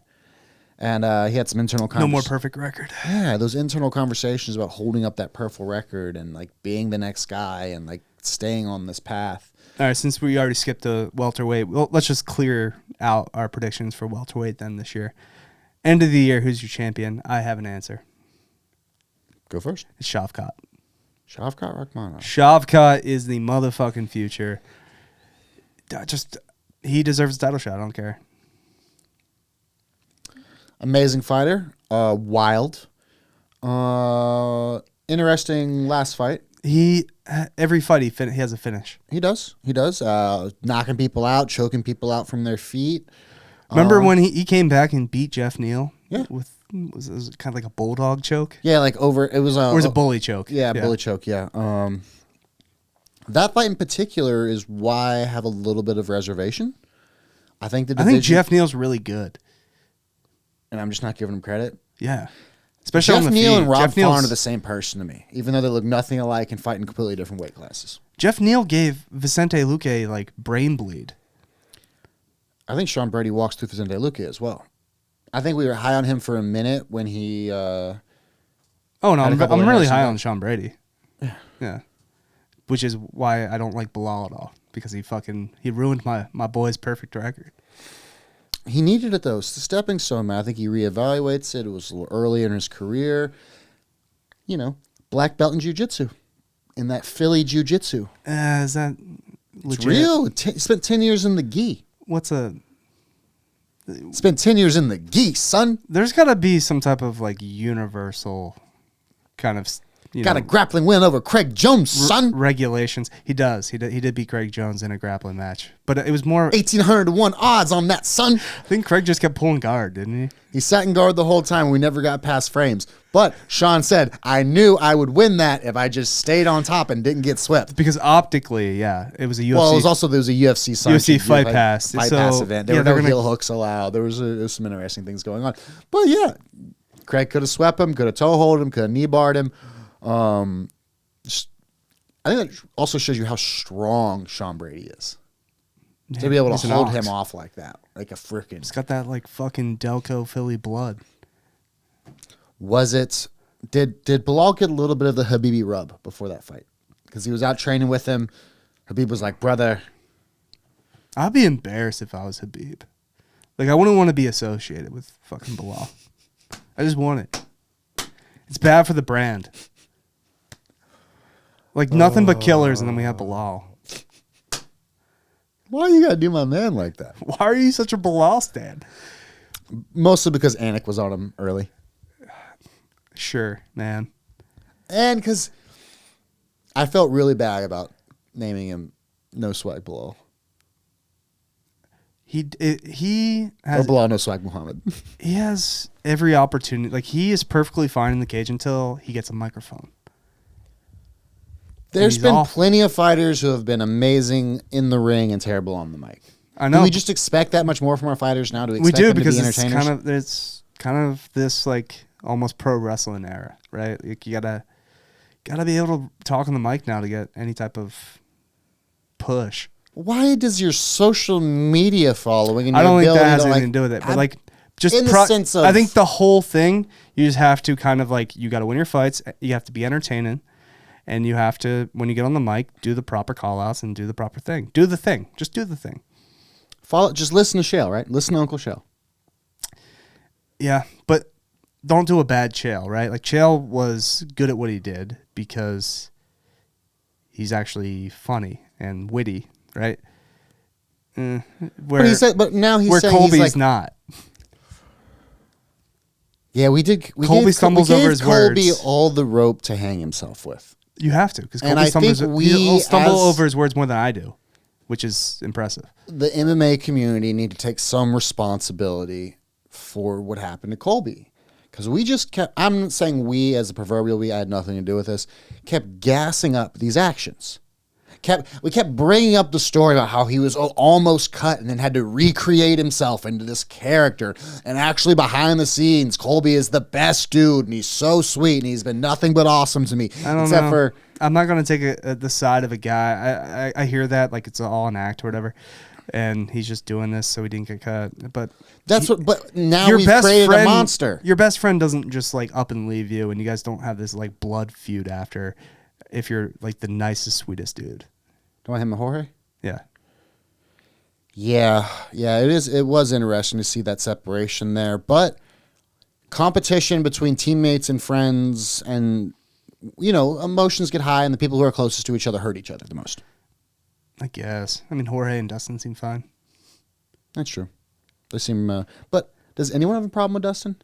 And he had some internal No more perfect record. Yeah, those internal conversations about holding up that perfect record and, like, being the next guy and, like, staying on this path. All right, since we already skipped the welterweight, well, let's just clear out our predictions for welterweight then this year. End of the year, who's your champion? I have an answer. Go first. It's Shavkat. Shavkat Rakhmonov. Shavkat is the motherfucking future. He deserves a title shot. I don't care. Amazing fighter. Wild. Interesting last fight. Every fight he has a finish. He does. Knocking people out, choking people out from their feet. Remember when he came back and beat Jeff Neal? Yeah. It was kind of like a bulldog choke? Yeah, like over. It was Or was it bully choke? Yeah, bully choke. Yeah. That fight in particular is why I have a little bit of reservation. I think Jeff Neal's really good. And I'm just not giving him credit. Yeah. Especially on Jeff the Neal feet. and Rob Jeff Neal's- Font are the same person to me, even though they look nothing alike and fight in completely different weight classes. Jeff Neal gave Vicente Luque like brain bleed. I think Sean Brady walks through Vicente Luque as well. I think we were high on him for a minute when he. Oh no, Had a couple I'm of really interesting high fights. on Sean Brady. Yeah. Which is why I don't like Bilal at all, because he ruined my boy's perfect record. He needed it though. It's the stepping stone, man. I think he reevaluates it. It was a little early in his career. You know, black belt in jiu-jitsu, in that Philly jiu-jitsu. Is that legit? It's real. He spent 10 years in the gi. Spent 10 years in the gi, son. There's got to be some type of like universal kind of Got a grappling win over Craig Jones, son. regulations. He does. He did beat Craig Jones in a grappling match, but it was more. 1,800 to 1 odds on that, son. I think Craig just kept pulling guard, didn't he? He sat in guard the whole time. We never got past frames. But Sean said, I knew I would win that if I just stayed on top and didn't get swept. Because optically, yeah, it was a UFC. Well, there was a UFC sign. UFC Fight Pass. Fight So, Pass event. There yeah, were they're no gonna- heel hooks allowed. There was some interesting things going on. But yeah, Craig could have swept him, could have toe hold him, could have knee barred him. I think that also shows you how strong Sean Brady is. To be able He's to an hold ox. him off like that. Like a freaking. It's got that like fucking Delco Philly blood. Was it? Did Bilal get a little bit of the Habibi rub before that fight? Because he was out training with him. Habib was like, brother. I'd be embarrassed if I was Habib. Like, I wouldn't want to be associated with fucking Bilal. I just want it. It's bad for the brand. Like, nothing but killers, and then we have Bilal. Why you gotta do my man like that? Why are you such a Bilal stan? Mostly because Anik was on him early. Sure, man. And because I felt really bad about naming him No Swag Bilal. He Or has Bilal No Swag Muhammad. he has every opportunity. Like, he is perfectly fine in the cage until he gets a microphone. There's he's been awful. plenty of fighters who have been amazing in the ring and terrible on the mic. I know. Do we just expect that much more from our fighters now? Do we We expect do, them because to be it's entertainers? kind of this like almost pro wrestling era, right? Like, you gotta be able to talk on the mic now to get any type of push. Why does your social media following and I your don't think ability that has to, anything to do with it, but like just in the sense of- I think the whole thing, you just have to kind of like, you got to win your fights, you have to be entertaining, And you have to, when you get on the mic, do the proper call outs and do the proper thing. Do the thing. Just do the thing. Just listen to Shale, right? Listen to Uncle Shale. Yeah, but don't do a bad Chael, right? Like, Chael was good at what he did because he's actually funny and witty, right? But now he's where saying Colby's he's like, not. Yeah, we Colby stumbles over his Colby words. all the rope to hang himself with. You have to, because And Colby I think he'll stumble as- over his words more than I do, which is impressive. The MMA community need to take some responsibility for what happened to Colby. Because we just kept, I'm not saying we as a proverbial we, I had nothing to do with this, kept gassing up these actions. We kept bringing up the story about how he was almost cut and then had to recreate himself into this character. And actually behind the scenes, Colby is the best dude and he's so sweet and he's been nothing but awesome to me. I don't know. I'm not going to take the side of a guy. I hear that like it's all an act or whatever. And he's just doing this so he didn't get cut. But but now we've created a monster. Your best friend doesn't just like up and leave you, and you guys don't have this like blood feud after. If you're like the nicest, sweetest dude. Do I him and Jorge? Yeah. Yeah, it is. It was interesting to see that separation there, but competition between teammates and friends, and emotions get high, and the people who are closest to each other hurt each other the most. I guess. I mean, Jorge and Dustin seem fine. That's true. They seem. But does anyone have a problem with Dustin?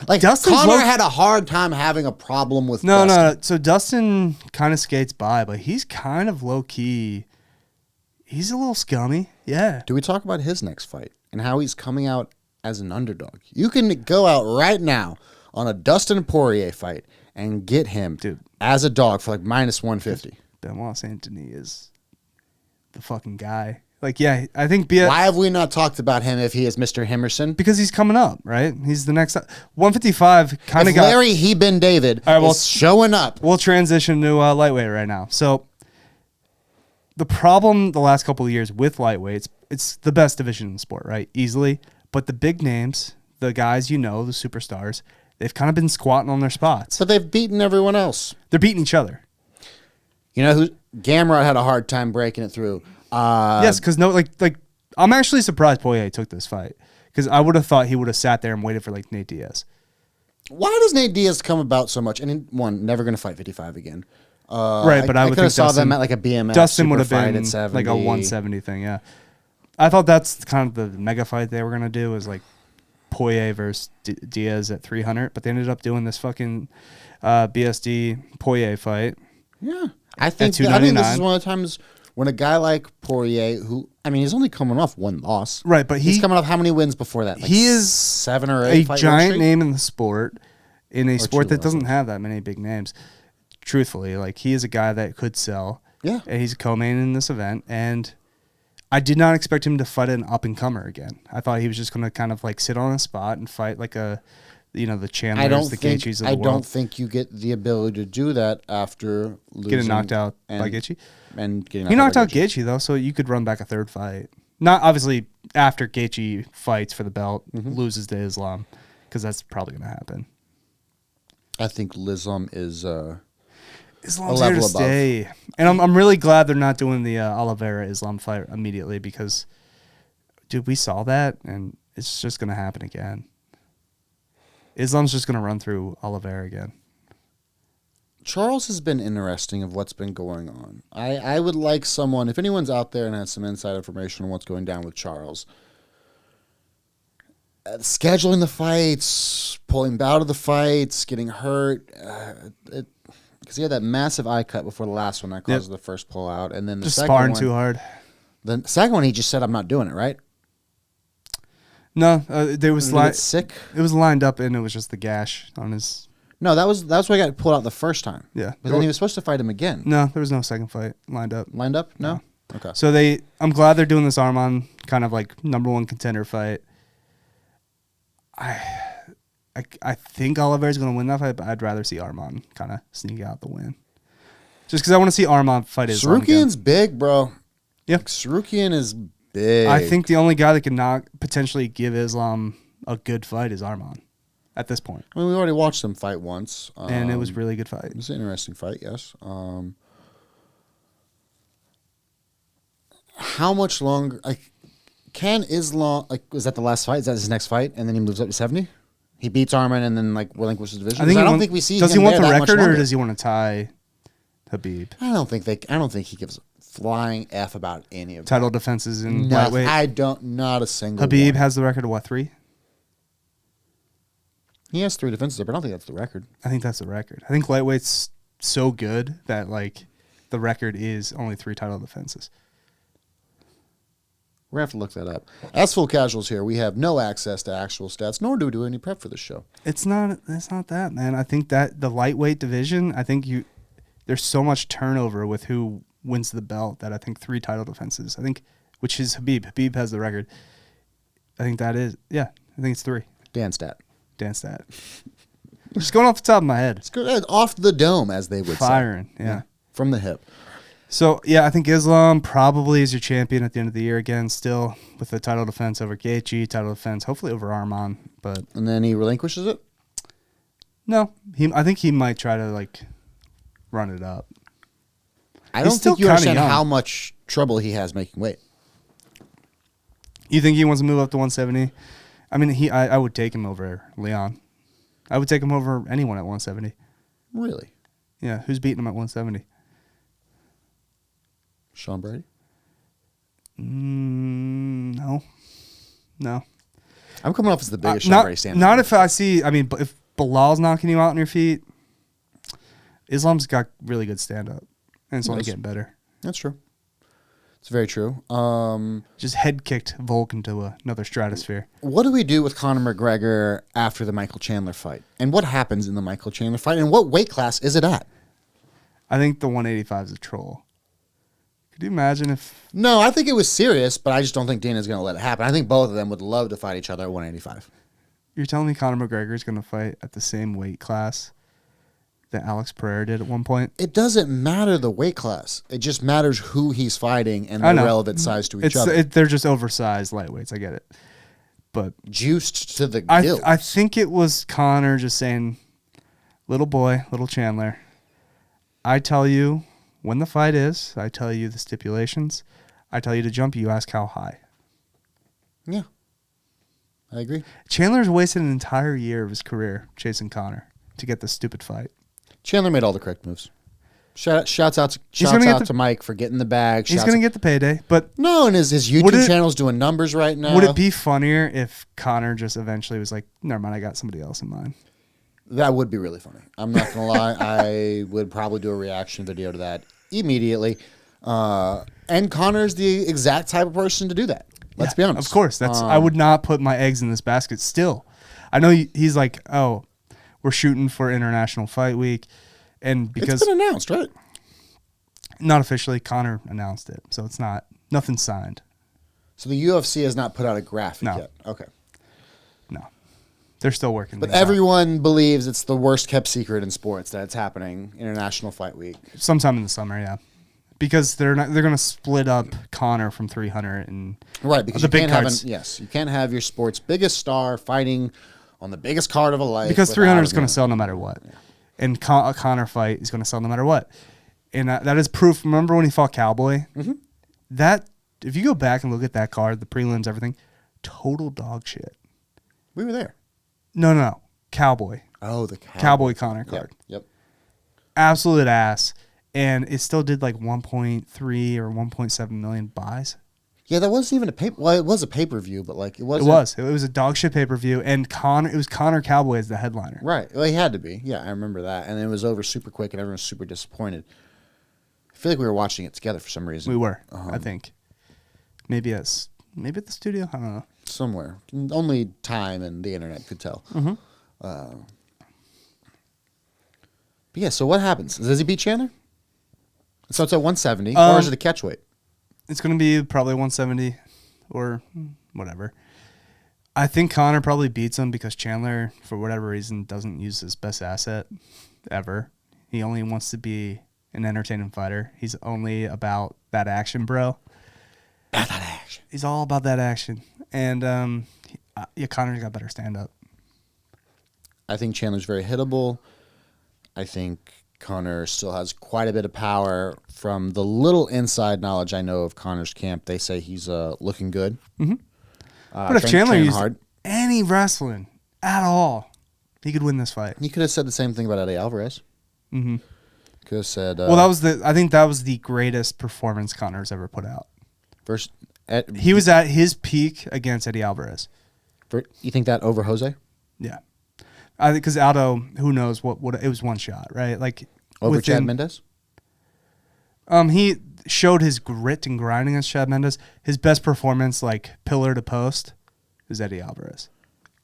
Like Dustin's Connor had a hard time having a problem with No. Dustin. So Dustin kind of skates by, but he's kind of low key. He's a little scummy. Yeah. Do we talk about his next fight and how he's coming out as an underdog? You can go out right now on a Dustin Poirier fight and get him as a dog for like minus 150. Benoit Saint Denis is the fucking guy. Like, yeah, I think Why have we not talked about him if he is Mr. Himerson? Because he's coming up, right? He's the next 155 kind of got Larry Ben David is showing up. We'll transition to lightweight right now. So the problem the last couple of years with lightweights, it's the best division in the sport, right? Easily. But the big names, the guys the superstars, they've kind of been squatting on their spots. But they've beaten everyone else. They're beating each other. You know who? Gamrot had a hard time breaking it through. Yes, because I'm actually surprised Poirier took this fight, because I would have thought he would have sat there and waited for like Nate Diaz. Why does Nate Diaz come about so much? And never going to fight 55 again. Right, but I would think saw them at like a BMF. Dustin would have fight been at 70. like a 170 thing. Yeah, I thought that's kind of the mega fight they were gonna do, is like Poirier versus Diaz at 300, but they ended up doing this fucking BSD Poirier fight. Yeah, I think this is one of the times when a guy like Poirier, he's only coming off one loss, right? But he's coming off how many wins before that? Like he is 7 or 8. A giant name in the sport, in a sport that doesn't have that many big names. Truthfully, like, he is a guy that could sell. Yeah, and he's a co-main in this event, and I did not expect him to fight an up-and-comer again. I thought he was just going to kind of like sit on a spot and fight like the Chandlers, the Gaethjes of the world. I don't think you get the ability to do that after losing. Getting knocked out by Gaethje? He knocked out Gaethje, though, so you could run back a third fight. Not, obviously, after Gaethje fights for the belt, loses to Islam, because that's probably going to happen. I think Islam is... Islam's here to stay. And I'm really glad they're not doing the Oliveira Islam fight immediately, because, dude, we saw that, and it's just going to happen again. Islam's just going to run through Oliveira again. Charles has been interesting of what's been going on. I would like someone, if anyone's out there and has some inside information on what's going down with Charles, scheduling the fights, pulling out of the fights, getting hurt, because he had that massive eye cut before the last one that caused the first pullout, and then the second sparring one, too hard. The second one, he just said, "I'm not doing it." Right? No, there was sick. It was lined up, and it was just the gash on his. No, that's why he got pulled out the first time. Yeah, but then he was supposed to fight him again. No, there was no second fight lined up. Lined up? No. Okay. So I'm glad they're doing this Arman kind of like number one contender fight. I think Oliveira's going to win that fight, but I'd rather see Arman kind of sneak out the win. Just because I want to see Arman fight Islam again. Sarukian's big, bro. Yep. Sarukian is big. I think the only guy that can potentially give Islam a good fight is Arman. at this point. I mean, we already watched them fight once. And it was a really good fight. It was an interesting fight, yes. How much longer? Can Islam, was that the last fight? Is that his next fight? And then he moves up to 70? He beats Arman and then, relinquishes the division? I don't think we see does him he want there the that much record, or longer. does he want to tie Habib? I don't think he gives a flying F about any of Title defenses in that. lightweight? Not a single Habib one. has the record of what, 3? He has 3 defenses, but I don't think that's the record. I think that's the record. I think lightweight's so good that, the record is only 3 title defenses. We're going to have to look that up. As full casuals here, we have no access to actual stats, nor do we do any prep for this show. It's not that, man. I think that the lightweight division, there's so much turnover with who wins the belt that I think 3 title defenses, which is Habib. Habib has the record. I think it's 3. Dan stat. Just going off the top of my head. It's good. Off the dome, as they would Firing, say. yeah. From the hip. So, yeah, I think Islam probably is your champion at the end of the year again, still with the title defense over Gaethje, title defense hopefully over Arman. And then he relinquishes it? No, I think he might try to, run it up. I don't think you understand how much trouble he has making weight. You think he wants to move up to 170? I mean, I would take him over Leon. I would take him over anyone at 170. Really? Yeah, who's beating him at 170? Sean Brady? No. I'm coming off as the biggest Sean Brady stand. Not if I see, if Bilal's knocking you out on your feet, Islam's got really good stand-up, and it's only getting better. That's true. It's very true. Just head kicked Volk into another stratosphere. What do we do with Conor McGregor after the Michael Chandler fight? And what happens in the Michael Chandler fight? And what weight class is it at? I think the 185 is a troll. Could you imagine if... No, I think it was serious, but I just don't think Dana's going to let it happen. I think both of them would love to fight each other at 185. You're telling me Conor McGregor is going to fight at the same weight class that Alex Pereira did at one point? It doesn't matter the weight class. It just matters who he's fighting and the relevant size to each other. They're just oversized lightweights. I get it. But juiced to the gills. I think it was Conor just saying, little boy, little Chandler, I tell you when the fight is, I tell you the stipulations, I tell you to jump, you ask how high. Yeah. I agree. Chandler's wasted an entire year of his career chasing Conor to get this stupid fight. Chandler made all the correct moves. Shouts out to Mike for getting the bag. He's going to get the payday, but no, and his YouTube channel's doing numbers right now. Would it be funnier if Conor just eventually was like, never mind, I got somebody else in mind? That would be really funny. I'm not going to lie. I would probably do a reaction video to that immediately. And Conor's the exact type of person to do that. Let's be honest. Of course. I would not put my eggs in this basket still. I know he's like, oh, we're shooting for International Fight Week. And because it's been announced, right? Not officially. Conor announced it. So it's nothing signed. So the UFC has not put out a graphic yet? Okay. No. They're still working. But everyone believes it's the worst kept secret in sports that it's happening International Fight Week. Sometime in the summer, yeah. Because they're going to split up Conor from 300 and right, because you can't have your sport's biggest star fighting on the biggest card of a life. Because 300 is going to sell no matter what. Yeah. And a Conor fight is going to sell no matter what. And that is proof. Remember when he fought Cowboy? Mm-hmm. That, if you go back and look at that card, the prelims, everything, total dog shit. We were there. No. Cowboy. Oh, the Cowboy Conor card. Yep. Absolute ass. And it still did like 1.3 or 1.7 million buys. Yeah, that wasn't even a pay. Well, it was a pay-per-view, but like it wasn't. It was a dog shit pay-per-view, and it was Conor Cowboy as the headliner. Right. Well, he had to be. Yeah, I remember that, and it was over super quick, and everyone was super disappointed. I feel like we were watching it together for some reason. We were. I think. Maybe at the studio. I don't know. Somewhere. Only time and the internet could tell. Mm-hmm. But yeah. So what happens? Does he beat Chandler? So it's at 170, or is it a catch weight? It's going to be probably 170 or whatever. I think Conor probably beats him because Chandler, for whatever reason, doesn't use his best asset ever. He only wants to be an entertaining fighter. He's only about that action, bro. About that action. He's all about that action. And Conor's got better stand-up. I think Chandler's very hittable. I think Conor still has quite a bit of power. From the little inside knowledge I know of Conor's camp, they say he's looking good. Mm-hmm. But if Chandler training used hard, any wrestling at all, he could win this fight. he could have said the same thing about Eddie Alvarez. Mm-hmm. Could have said, well, I think that was the greatest performance Conor's ever put out. First, he was at his peak against Eddie Alvarez. You think that over Jose? Yeah, I think because Aldo, who knows what it was one shot, right? Like Over Chad Mendes? He showed his grit and grind against Chad Mendes. His best performance, like pillar to post, is Eddie Alvarez.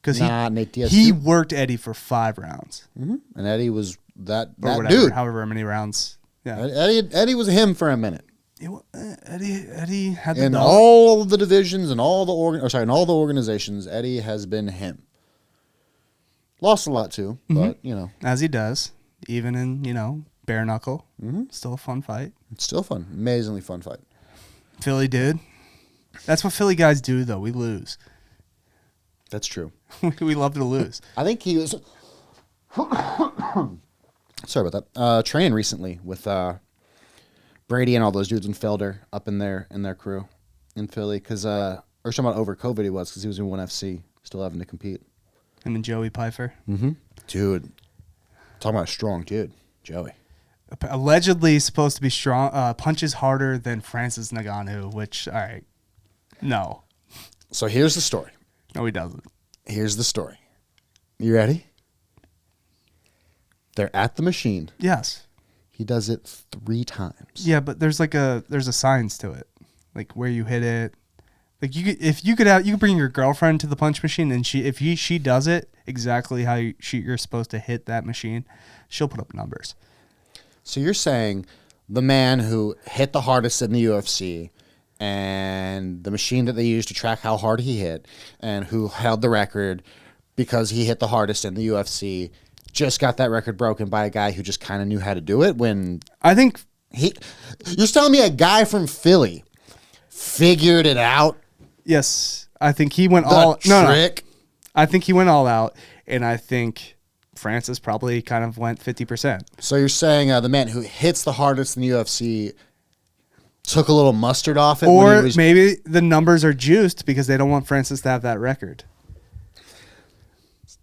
Because Nate Diaz he too. worked Eddie for 5 rounds. Mm-hmm. And Eddie was that whatever, dude. However many rounds. Yeah, Eddie was him for a minute. Eddie had the In dog. all of the divisions and all the in all the organizations, Eddie has been him. Lost a lot too, but As he does, even in bare knuckle. Mm-hmm. Still a fun fight. It's still fun, amazingly fun fight. Philly dude. That's what Philly guys do, though. We lose. That's true. We love to lose. I think he was. Sorry about that. Training recently with Brady and all those dudes in Felder up in their crew in Philly because or talking about over COVID he was because he was in ONE FC still having to compete. Him and Joey Pfeiffer. Mm-hmm. Dude, talking about a strong dude, Joey. Allegedly supposed to be strong, punches harder than Francis Ngannou, which, all right, no. So here's the story. No, he doesn't. Here's the story. You ready? They're at the machine. Yes. He does it 3 times. Yeah, but there's a science to it, like where you hit it. Like you could bring your girlfriend to the punch machine, and she does it exactly how you're supposed to hit that machine, she'll put up numbers. So you're saying the man who hit the hardest in the UFC and the machine that they used to track how hard he hit and who held the record because he hit the hardest in the UFC just got that record broken by a guy who just kind of knew how to do it when I think you're telling me a guy from Philly figured it out? Yes. I think he went Trick? No. I think he went all out, and I think Francis probably kind of went 50%. So you're saying the man who hits the hardest in the UFC took a little mustard off it? Or maybe the numbers are juiced because they don't want Francis to have that record.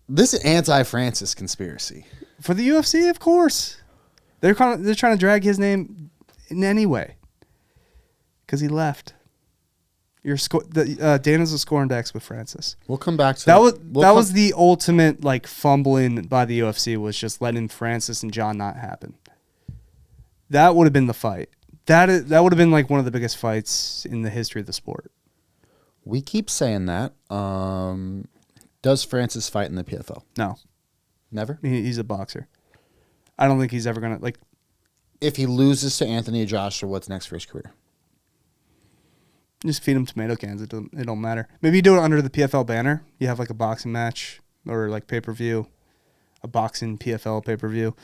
This is anti-Francis conspiracy. For the UFC, of course. They're trying to drag his name in any way because he left. Dana's a score index with Francis. We'll come back to that. Was the ultimate like fumbling by the UFC was just letting Francis and John not happen. That would have been the fight. That would have been like one of the biggest fights in the history of the sport. We keep saying that. Does Francis fight in the PFL? No, never. He's a boxer. I don't think he's ever gonna like. If he loses to Anthony Joshua, what's next for his career? Just feed him tomato cans. It don't matter. Maybe you do it under the PFL banner. You have like a boxing match or like pay-per-view, a boxing PFL pay-per-view.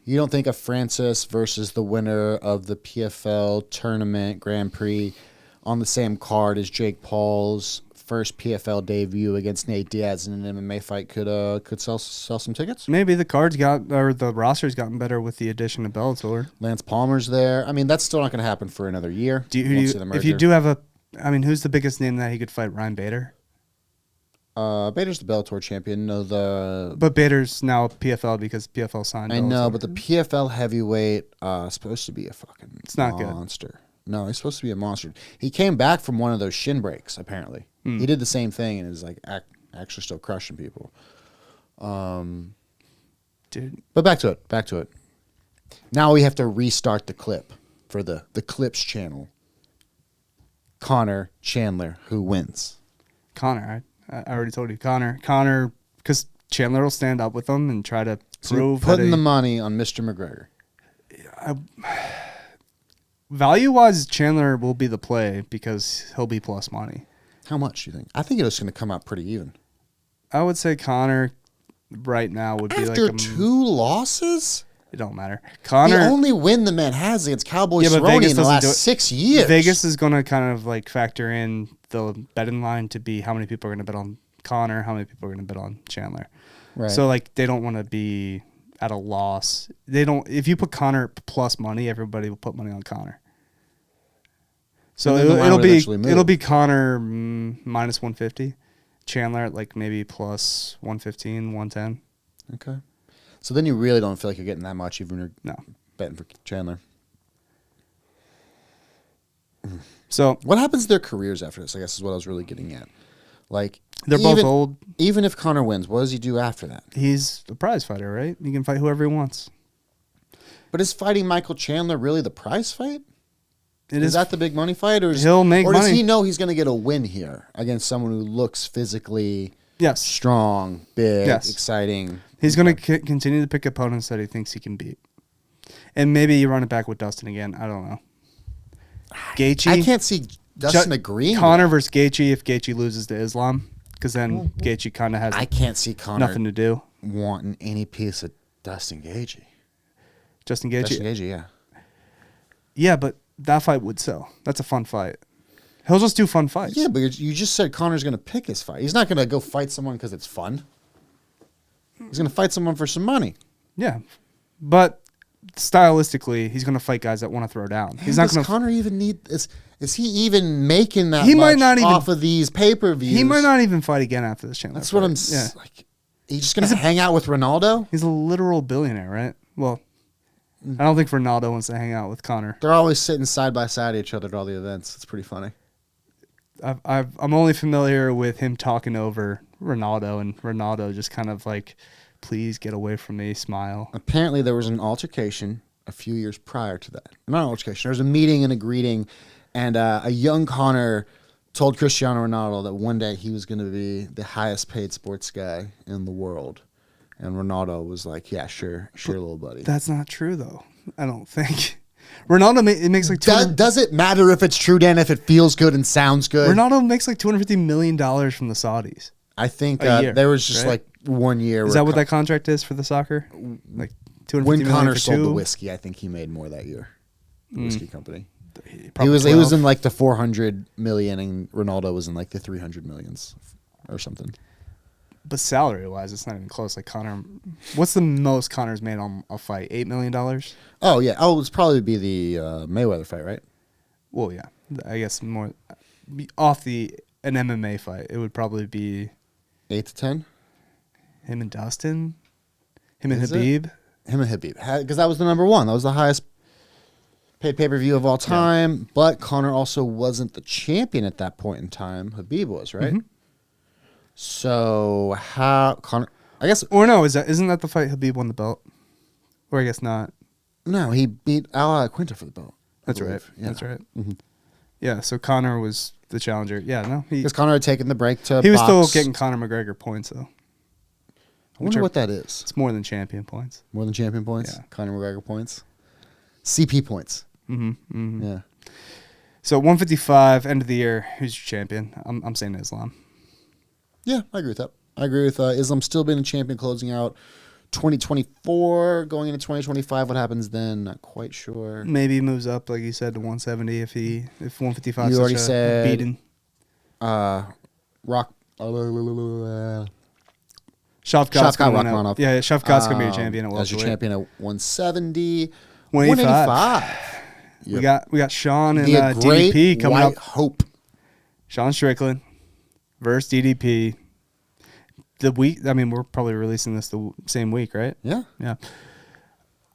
You don't think of Francis versus the winner of the PFL tournament Grand Prix on the same card as Jake Paul's first PFL debut against Nate Diaz in an MMA fight could sell some tickets? Maybe the roster's gotten better with the addition of Bellator. Lance Palmer's there. I mean, that's still not going to happen for another year. If you do have who's the biggest name that he could fight? Ryan Bader? Bader's the Bellator champion. But Bader's now PFL because PFL signed. I know, but the PFL heavyweight supposed to be a fucking monster. Good. No, he's supposed to be a monster. He came back from one of those shin breaks, apparently. He did the same thing and is like actually still crushing people. Dude. But back to it. Now we have to restart the clip for the Clips channel. Conor Chandler, who wins? Conor. I already told you. Conor, because Chandler will stand up with him and try to prove. Putting the money on Mr. McGregor. Value-wise, Chandler will be the play because he'll be plus money. How much do you think? I think it's going to come out pretty even. I would say Conor right now would be after 2 losses. It don't matter. Conor, the only win the man has against Cowboy Cerrone in the last 6 years. Vegas is going to kind of like factor in the betting line to be how many people are going to bet on Conor, how many people are going to bet on Chandler. Right. So like they don't want to be at a loss. They don't. If you put Conor plus money, everybody will put money on Conor. So And then the line it'll would be eventually move. it'll be Conor minus 150, Chandler at like maybe plus 115, 110. Okay. So then you really don't feel like you're getting that much even when you're No. betting for Chandler. So What happens to their careers after this, I guess is what I was really getting at. Like they're both old. Even if Conor wins, what does he do after that? He's a prize fighter, right? He can fight whoever he wants. But is fighting Michael Chandler really the prize fight? It Is that the big money fight? Or He'll make or does money. he know he's going to get a win here against someone who looks physically Yes. strong, big, Yes. exciting? He's going to continue to pick opponents that he thinks he can beat. And maybe you run it back with Dustin again. I don't know. Gaethje. I can't see Dustin agreeing. Conor versus Gaethje if Gaethje loses to Islam. Because then Gaethje kind of has I can't see Conor nothing to do. wanting any piece of Dustin Gaethje. Justin Gaethje. Dustin Gaethje, yeah. Yeah, but that fight would sell. That's a fun fight. He'll just do fun fights. Yeah, but you just said Conor's going to pick his fight. He's not going to go fight someone because it's fun. He's going to fight someone for some money. Yeah. But stylistically, he's going to fight guys that want to throw down. He's not Does going to. Conor even need? Is he even making that He much might not even- off of these pay-per-views? He might not even fight again after this Chandler. That's what I'm Yeah. like. He's just going to hang out with Ronaldo? He's a literal billionaire, right? Well, I don't think Ronaldo wants to hang out with Conor. They're always sitting side by side each other at all the events. It's pretty funny. I'm only familiar with him talking over Ronaldo, and Ronaldo just kind of like, please get away from me, smile. Apparently, there was an altercation a few years prior to that. Not an altercation. There was a meeting and a greeting, and a young Conor told Cristiano Ronaldo that one day he was going to be the highest paid sports guy in the world. And Ronaldo was like, yeah, sure, little buddy. That's not true, though. I don't think. Ronaldo it makes like Does it matter if it's true, Dan, if it feels good and sounds good? Ronaldo makes like $250 million from the Saudis. I think A year, there was just right? like 1 year. Is where that what that contract is for the soccer? Like $250 when million Conor for sold two? the whiskey, I think he made more that year. The whiskey company. He Probably was 12. in like the 400 million, and Ronaldo was in like the 300 millions or something. But salary wise, it's not even close. Like Conor, what's the most Conor's made on a fight? $8 million? Oh yeah. Oh, it's probably be the Mayweather fight, right? Well, yeah. I guess more off an MMA fight. It would probably be 8 to 10. him and Dustin, him and Is it? Habib. Him and Habib, because that was the number one. That was the highest paid pay-per-view of all time. But Conor also wasn't the champion at that point in time. Habib was, right? Mhm. So how Conor? I guess Or no, isn't that the fight Habib won the belt? Or I guess not. no. He beat Al Quinta for the belt. I That's believe. right. Yeah. That's right. Mhm. Yeah, so Conor was the challenger. Yeah, no, Because Conor had taken the break to. he was still box. getting Conor McGregor points though. I wonder what that is. It's more than champion points. More than champion points. Yeah. Conor McGregor points. CP points. Mm-hmm. Yeah. So 155 end of the year. Who's your champion? I'm saying Islam. Yeah, I agree with that. I agree with Islam still being a champion, closing out 2024, going into 2025. What happens then? Not quite sure. Maybe he moves up, like you said, to 170 if 155 You is already such a said- beating. Rock. Shavkat's Shavkat going Rakhmonov. out. Yeah, Shavkat's gonna be your champion at As your welterweight. champion at 170. 185. Yep. We got Sean and The great DDP coming white up. hope. Sean Strickland versus DDP. The week. I mean, we're probably releasing this the same week, right? Yeah. Yeah.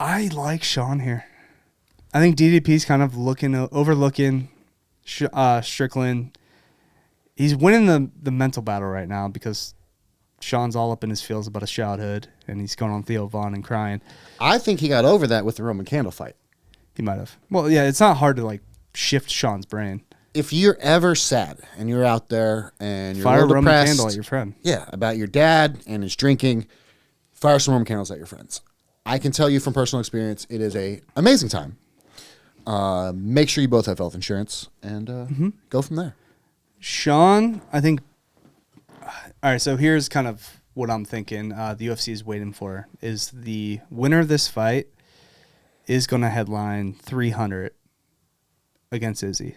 I like Sean here. I think DDP's kind of overlooking Strickland. He's winning the mental battle right now because Sean's all up in his feels about a shout hood, and he's going on Theo Vaughn and crying. I think he got over that with the Roman Candle fight. He might have. Well, yeah, it's not hard to like shift Sean's brain. If you're ever sad and you're out there and you're a Fire little Roman depressed, Candle at your friend. yeah, about your dad and his drinking, fire some Roman candles at your friends. I can tell you from personal experience, it is a amazing time. Make sure you both have health insurance and go from there. Sean, I think. All right, so here's kind of what I'm thinking. The UFC is waiting for is the winner of this fight is going to headline 300 against Izzy.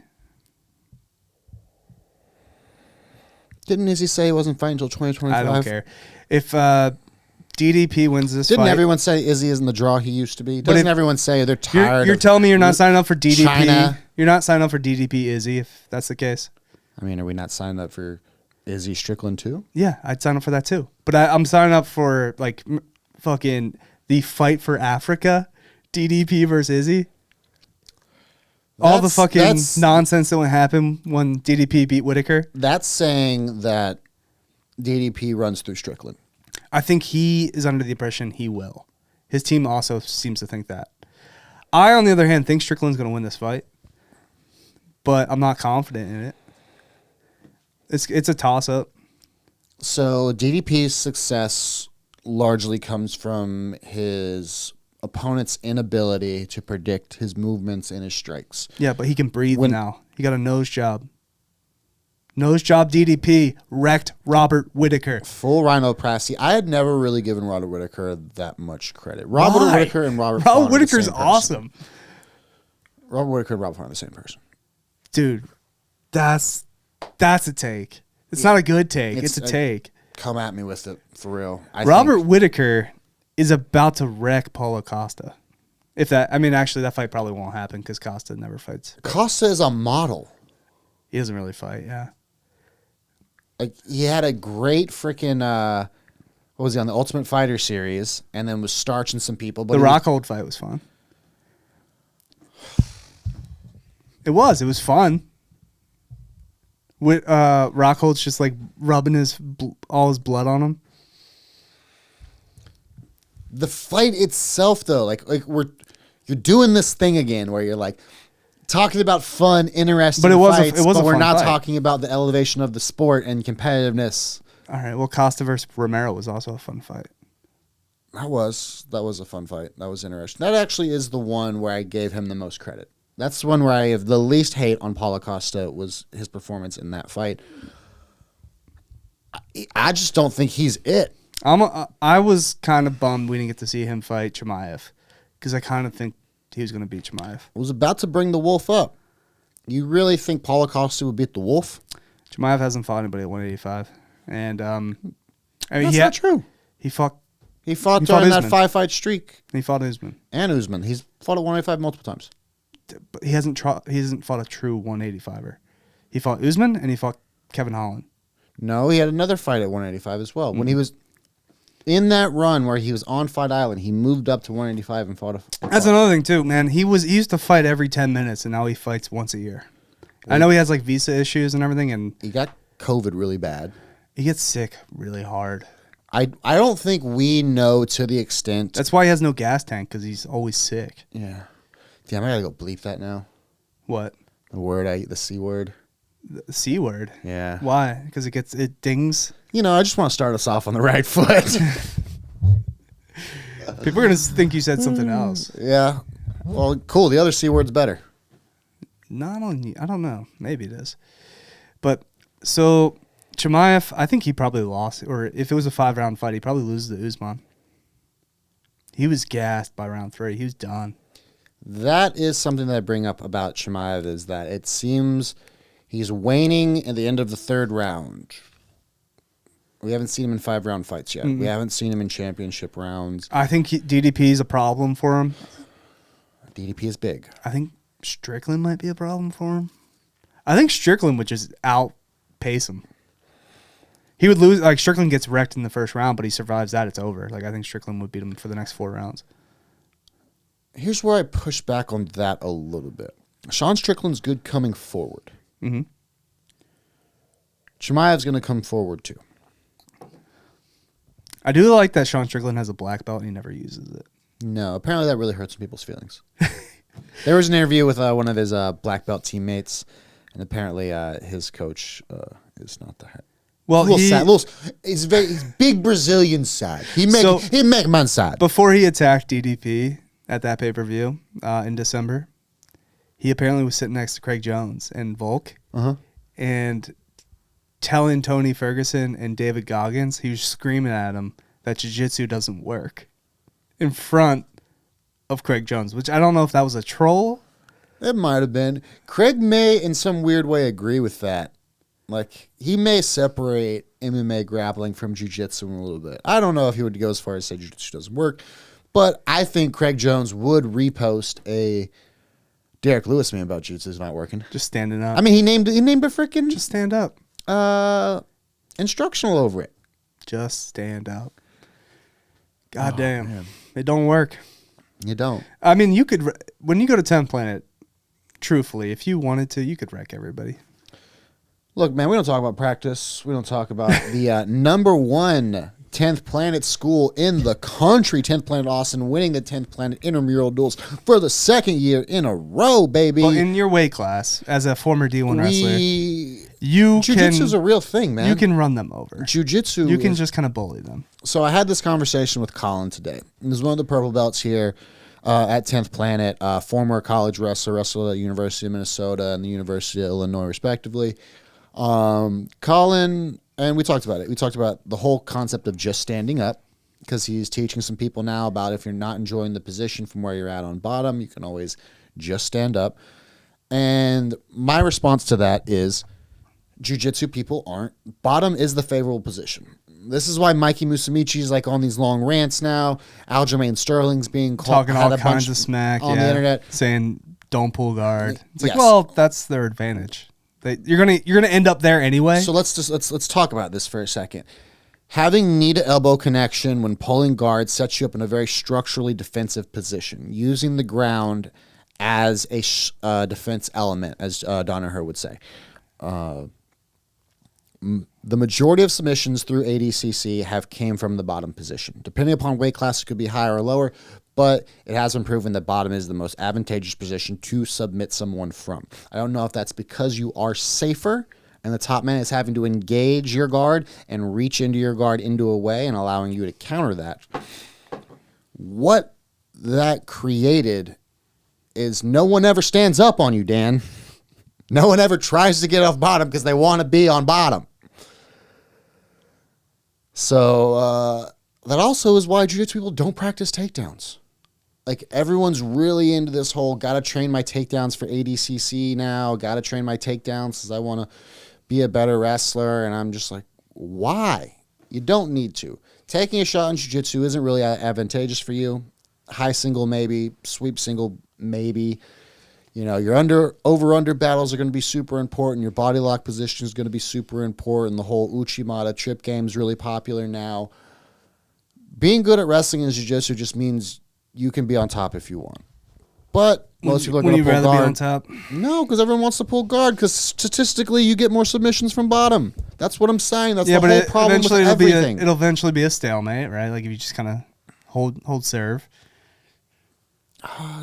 Didn't Izzy say he wasn't fighting until 2025? I don't care. If DDP wins this Didn't fight. everyone say Izzy isn't the draw he used to be? But Doesn't if- everyone say they're tired? You're telling me you're not signing up for DDP? China. You're not signing up for DDP Izzy if that's the case? I mean, are we not signed up for Izzy Strickland too? Yeah, I'd sign up for that too. But I'm signing up for like fucking the fight for Africa, DDP versus Izzy. All the fucking nonsense that would happen when DDP beat Whitaker. That's saying that DDP runs through Strickland. I think he is under the impression he will. His team also seems to think that. I, on the other hand, think Strickland's going to win this fight, but I'm not confident in it. It's a toss-up. So DDP's success largely comes from his opponent's inability to predict his movements and his strikes. Yeah, but he can breathe now. He got a nose job. Nose job DDP wrecked Robert Whitaker. Full rhinoplasty. I had never really given Robert Whitaker that much credit. Robert Why? Whitaker and Robert Whitaker's are the same awesome. person. Robert Whitaker and Robert Font are the same person. Dude, that's a take. It's not a good take. It's a take. Come at me with it, for real. Robert Whitaker is about to wreck Paulo Costa. Actually, that fight probably won't happen because Costa never fights. Costa is a model. He doesn't really fight, yeah. Like, he had a great freaking, what was he on, the Ultimate Fighter series, and then was starching some people. But the Rockhold fight was fun. It was fun. With Rockhold's just like rubbing all his blood on him. The fight itself, though, you're doing this thing again where you're like talking about fun, interesting But it was fights, a but we're fun not fight. talking about the elevation of the sport and competitiveness. All right. Well, Costa versus Romero was also a fun fight. That was a fun fight. That was interesting. That actually is the one where I gave him the most credit. That's the one where I have the least hate on Paulo Costa was his performance in that fight. I just don't think he's it. I was kind of bummed we didn't get to see him fight Chimaev because I kind of think he was going to beat Chimaev. I was about to bring the Wolf up. You really think Paulo Costa would beat the Wolf? Chimaev hasn't fought anybody at 185, and That's not true. He fought during that Usman. 5-fight streak. He fought Usman, And Usman. He's fought at 185 multiple times. but he hasn't fought a true 185er. He fought Usman and he fought Kevin Holland. No, he had another fight at 185 as well. When he was in that run where he was on Fight Island, he moved up to 185 and fought That's another thing too, man. He used to fight every 10 minutes, and now he fights once a year. I know he has like visa issues and everything, and He got COVID really bad. he gets sick really hard. I don't think we know to the extent. That's why he has no gas tank, because he's always sick. Yeah. Damn, I gotta go bleep that now. What? The C word. The C word? Yeah. Why? Because it dings. You know, I just want to start us off on the right foot. People are going to think you said something else. Yeah. Well, cool. The other C word's better. No, I don't know. Maybe it is. But, so, Chimaev, I think he probably lost. Or if it was a 5-round fight, he probably loses to Usman. He was gassed by round 3. He was done. That is something that I bring up about Chimaev is that it seems he's waning at the end of the 3rd round. We haven't seen him in 5-round fights yet. Mm-hmm. We haven't seen him in championship rounds. I think DDP is a problem for him. DDP is big. I think Strickland might be a problem for him. I think Strickland would just outpace him. He would lose. Like, Strickland gets wrecked in the 1st round, but he survives that, it's over. Like, I think Strickland would beat him for the next 4 rounds. Here's where I push back on that a little bit. Sean Strickland's good coming forward. Mm-hmm. Chimaev's going to come forward too. I do like that Sean Strickland has a black belt and he never uses it. No, apparently that really hurts some people's feelings. There was an interview with one of his black belt teammates, and apparently his coach is not the head. Well, he's big Brazilian sad. He make man sad. Before he attacked DDP at that pay-per-view in December, he apparently was sitting next to Craig Jones and Volk, and telling Tony Ferguson and David Goggins, he was screaming at him that jiu-jitsu doesn't work in front of Craig Jones, which I don't know if that was a troll. It might have been. Craig may, in some weird way, agree with that. Like, he may separate MMA grappling from jiu-jitsu a little bit. I don't know if he would go as far as say jiu-jitsu doesn't work, but I think Craig Jones would repost a Derek Lewis meme about jiu-jitsu's not working. Just standing up. I mean, he named a freaking just stand up. Instructional over it. Just stand up. God damn. Man. It don't work. You don't. I mean, you could, when you go to 10th Planet, truthfully, if you wanted to, you could wreck everybody. Look, man, we don't talk about practice. We don't talk about the number one 10th Planet school in the country, 10th Planet Austin, winning the 10th Planet intramural duels for the second year in a row, baby. Well, in your weight class, as a former D1 wrestler, Jiu-jitsu is a real thing, man. You can run them over. Jiu-jitsu. You can just kind of bully them. So I had this conversation with Colin today. There's one of the purple belts here at 10th Planet, former college wrestler at the University of Minnesota and the University of Illinois, respectively. Colin, and we talked about it. We talked about the whole concept of just standing up, because he's teaching some people now about if you're not enjoying the position from where you're at on bottom, you can always just stand up. And my response to that is jiu-jitsu people aren't. Bottom is the favorable position. This is why Mikey Musumeci is like on these long rants now. Aljamain Sterling's being called talking all kinds of smack on the internet, saying don't pull guard. It's yes. like, well, that's their advantage. You're gonna end up there anyway. So let's talk about this for a second. Having knee to elbow connection when pulling guard sets you up in a very structurally defensive position. Using the ground as a defense element, as Danaher would say. The majority of submissions through ADCC have came from the bottom position. Depending upon weight class, it could be higher or lower, but it has been proven that bottom is the most advantageous position to submit someone from. I don't know if that's because you are safer and the top man is having to engage your guard and reach into your guard into a way and allowing you to counter that. What that created is no one ever stands up on you, Dan. No one ever tries to get off bottom because they want to be on bottom. So that also is why jiu-jitsu people don't practice takedowns. Like, everyone's really into this whole gotta train my takedowns for ADCC now, gotta train my takedowns because I want to be a better wrestler. And I'm just like, why? You don't need to. Taking a shot in jiu-jitsu isn't really advantageous for you. High single, maybe. Sweep single, maybe. You know, your over-under battles are going to be super important. Your body lock position is going to be super important. The whole Uchimata trip game is really popular now. Being good at wrestling in jiu-jitsu just means you can be on top if you want. But most people are going to pull guard. Would you rather be on top? No, because everyone wants to pull guard, because statistically you get more submissions from bottom. That's what I'm saying. That's the whole problem with everything. It'll eventually be a stalemate, right? Like, if you just kind of hold serve.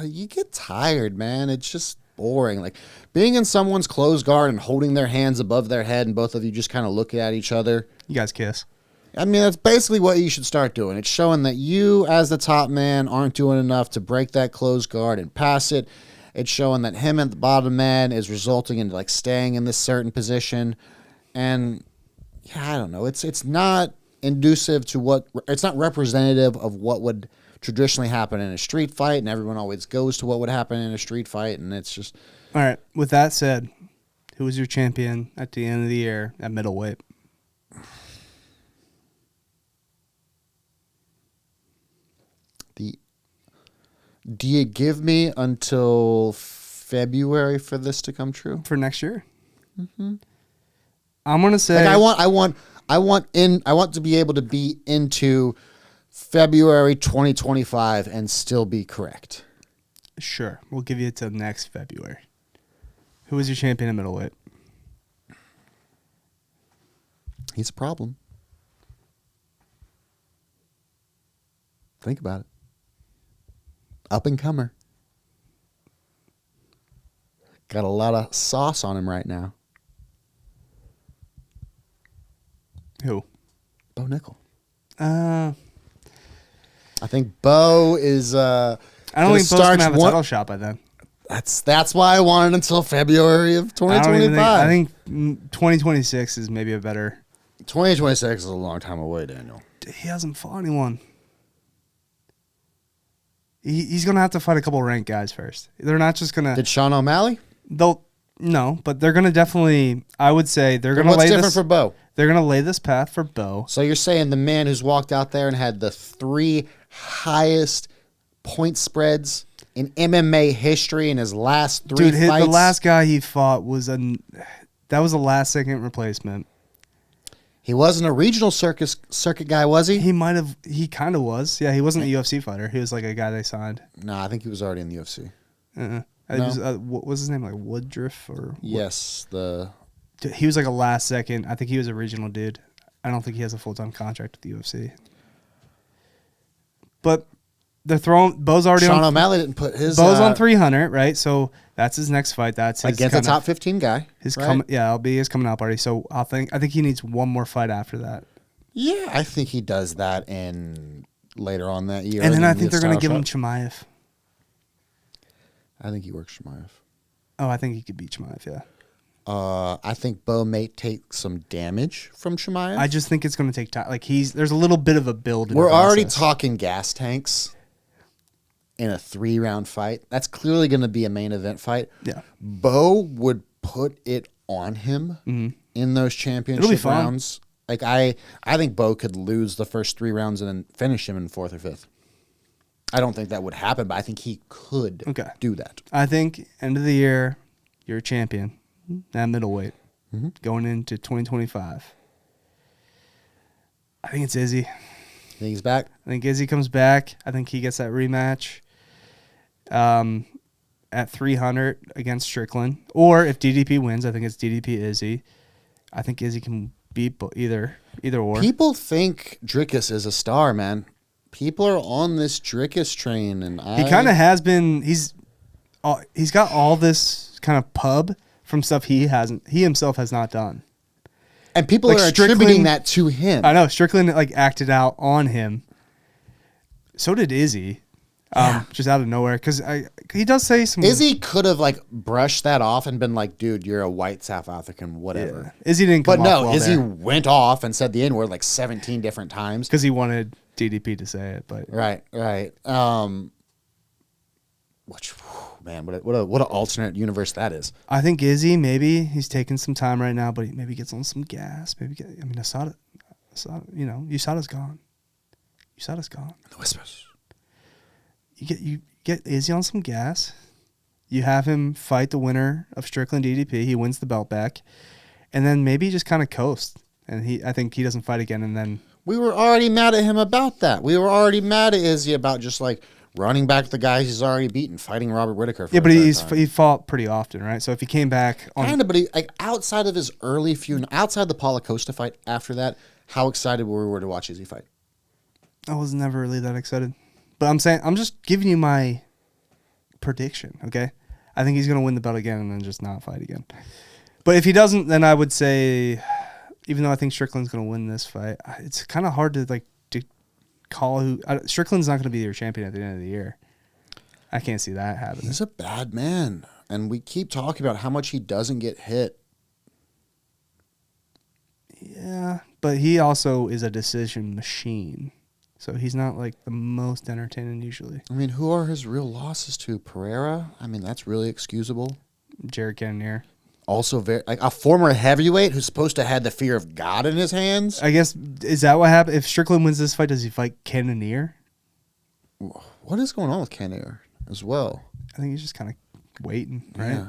You get tired, man. It's just boring. Like, being in someone's closed guard and holding their hands above their head and both of you just kind of look at each other. You guys kiss. I mean, that's basically what you should start doing. It's showing that you, as the top man, aren't doing enough to break that closed guard and pass it. It's showing that him at the bottom man is resulting in, like, staying in this certain position. And, yeah, I don't know. It's not inducive to what... It's not representative of what would traditionally happen in a street fight, and everyone always goes to what would happen in a street fight, and it's just... All right. With that said, who was your champion at the end of the year at middleweight? Do you give me until February for this to come true? For next year? Mm-hmm. I'm gonna say, like, I want to be able to be into February 2025 and still be correct. Sure, we'll give you till next February. Who is your champion at middleweight? He's a problem. Think about it. Up and comer. Got a lot of sauce on him right now. Who? Bo Nickel. I think Bo is. I don't think Bo's gonna have a title shot by then. That's why I wanted until February of 2025. I think 2026 is maybe a better. 2026 is a long time away, Daniel. He hasn't fought anyone. He's going to have to fight a couple ranked guys first. They're not just going to... Did Sean O'Malley? No, but they're gonna definitely. I would say they're gonna What's lay different this. for Bo? They're gonna lay this path for Bo. So you're saying the man who's walked out there and had the 3 highest point spreads in MMA history in his last 3 Dude, fights? the last guy he fought was a last second replacement. He wasn't a regional circuit guy, was he? He might have. He kind of was. Yeah, he wasn't a UFC fighter. He was like a guy they signed. No, I think he was already in the UFC. Uh-uh. No? What was his name? Like Woodruff or Yes, Dude, he was like a last second. I think he was a regional dude. I don't think he has a full-time contract with the UFC. But they're throwing Bo's already Sean on. O'Malley didn't put his Bo's on 300, right? So that's his next fight. That's his against a top 15 guy. His right? it'll be his coming out party. So I think he needs one more fight after that. Yeah, I think he does that in later on that year. And then I the think they're going to style give shot. him Chimaev. I think he works Shemaev. Oh, I think he could beat Chimaev, yeah. I think Bo may take some damage from Shemaev. I just think it's going to take time. Like there's a little bit of a build. We're already talking gas tanks in a 3-round fight. That's clearly going to be a main event fight. Yeah. Bo would put it on him in those championship fun. rounds. Like I think Bo could lose the first 3 rounds and then finish him in 4th or 5th. I don't think that would happen, but I think he could do that. I think end of the year, you're a champion at middleweight going into 2025. I think it's Izzy. Think he's back? I think Izzy comes back. I think he gets that rematch at 300 against Strickland. Or if DDP wins, I think it's DDP Izzy. I think Izzy can beat either or. People think Drickus is a star, man. People are on this Drickus train, and He kind of has been. He's got all this kind of pub from stuff he himself has not done. And people Like are attributing that to him. I know Strickland like acted out on him. So did Izzy, just out of nowhere because he does say some. Izzy could have like brushed that off and been like, "Dude, you're a white South African, whatever." Yeah. Izzy didn't come But off no, well Izzy there went off and said the N-word like 17 different times. because he wanted DDP to say it. But Right. Which, man, what an alternate universe that is. I think Izzy maybe he's taking some time right now, but he maybe gets on some gas. USADA, USADA's gone. USADA's gone. The whispers. You get Izzy on some gas. You have him fight the winner of Strickland DDP. He wins the belt back, and then maybe just kind of coast. And I think he doesn't fight again. And then We were already mad at him about that. We were already mad at Izzy about just like running back the guys he's already beaten, fighting Robert Whitaker. But he fought pretty often, right? So if he came back on, Kind of, but like outside of his early few, outside the Paulo Costa fight, after that, how excited were we to watch Izzy fight? I was never really that excited. But I'm just giving you my prediction, okay? I think he's going to win the belt again and then just not fight again. But if he doesn't, then I would say, even though I think Strickland's going to win this fight, it's kind of hard to call who. Strickland's not going to be your champion at the end of the year. I can't see that happening. He's a bad man, and we keep talking about how much he doesn't get hit. Yeah, but he also is a decision machine. So he's not like the most entertaining usually. I mean, who are his real losses to? Pereira? I mean, that's really excusable. Jared Cannonier. Also, very like a former heavyweight who's supposed to have the fear of God in his hands. I guess, is that what happened? If Strickland wins this fight, does he fight Cannonier? What is going on with Cannonier as well? I think he's just kind of waiting, right? Yeah.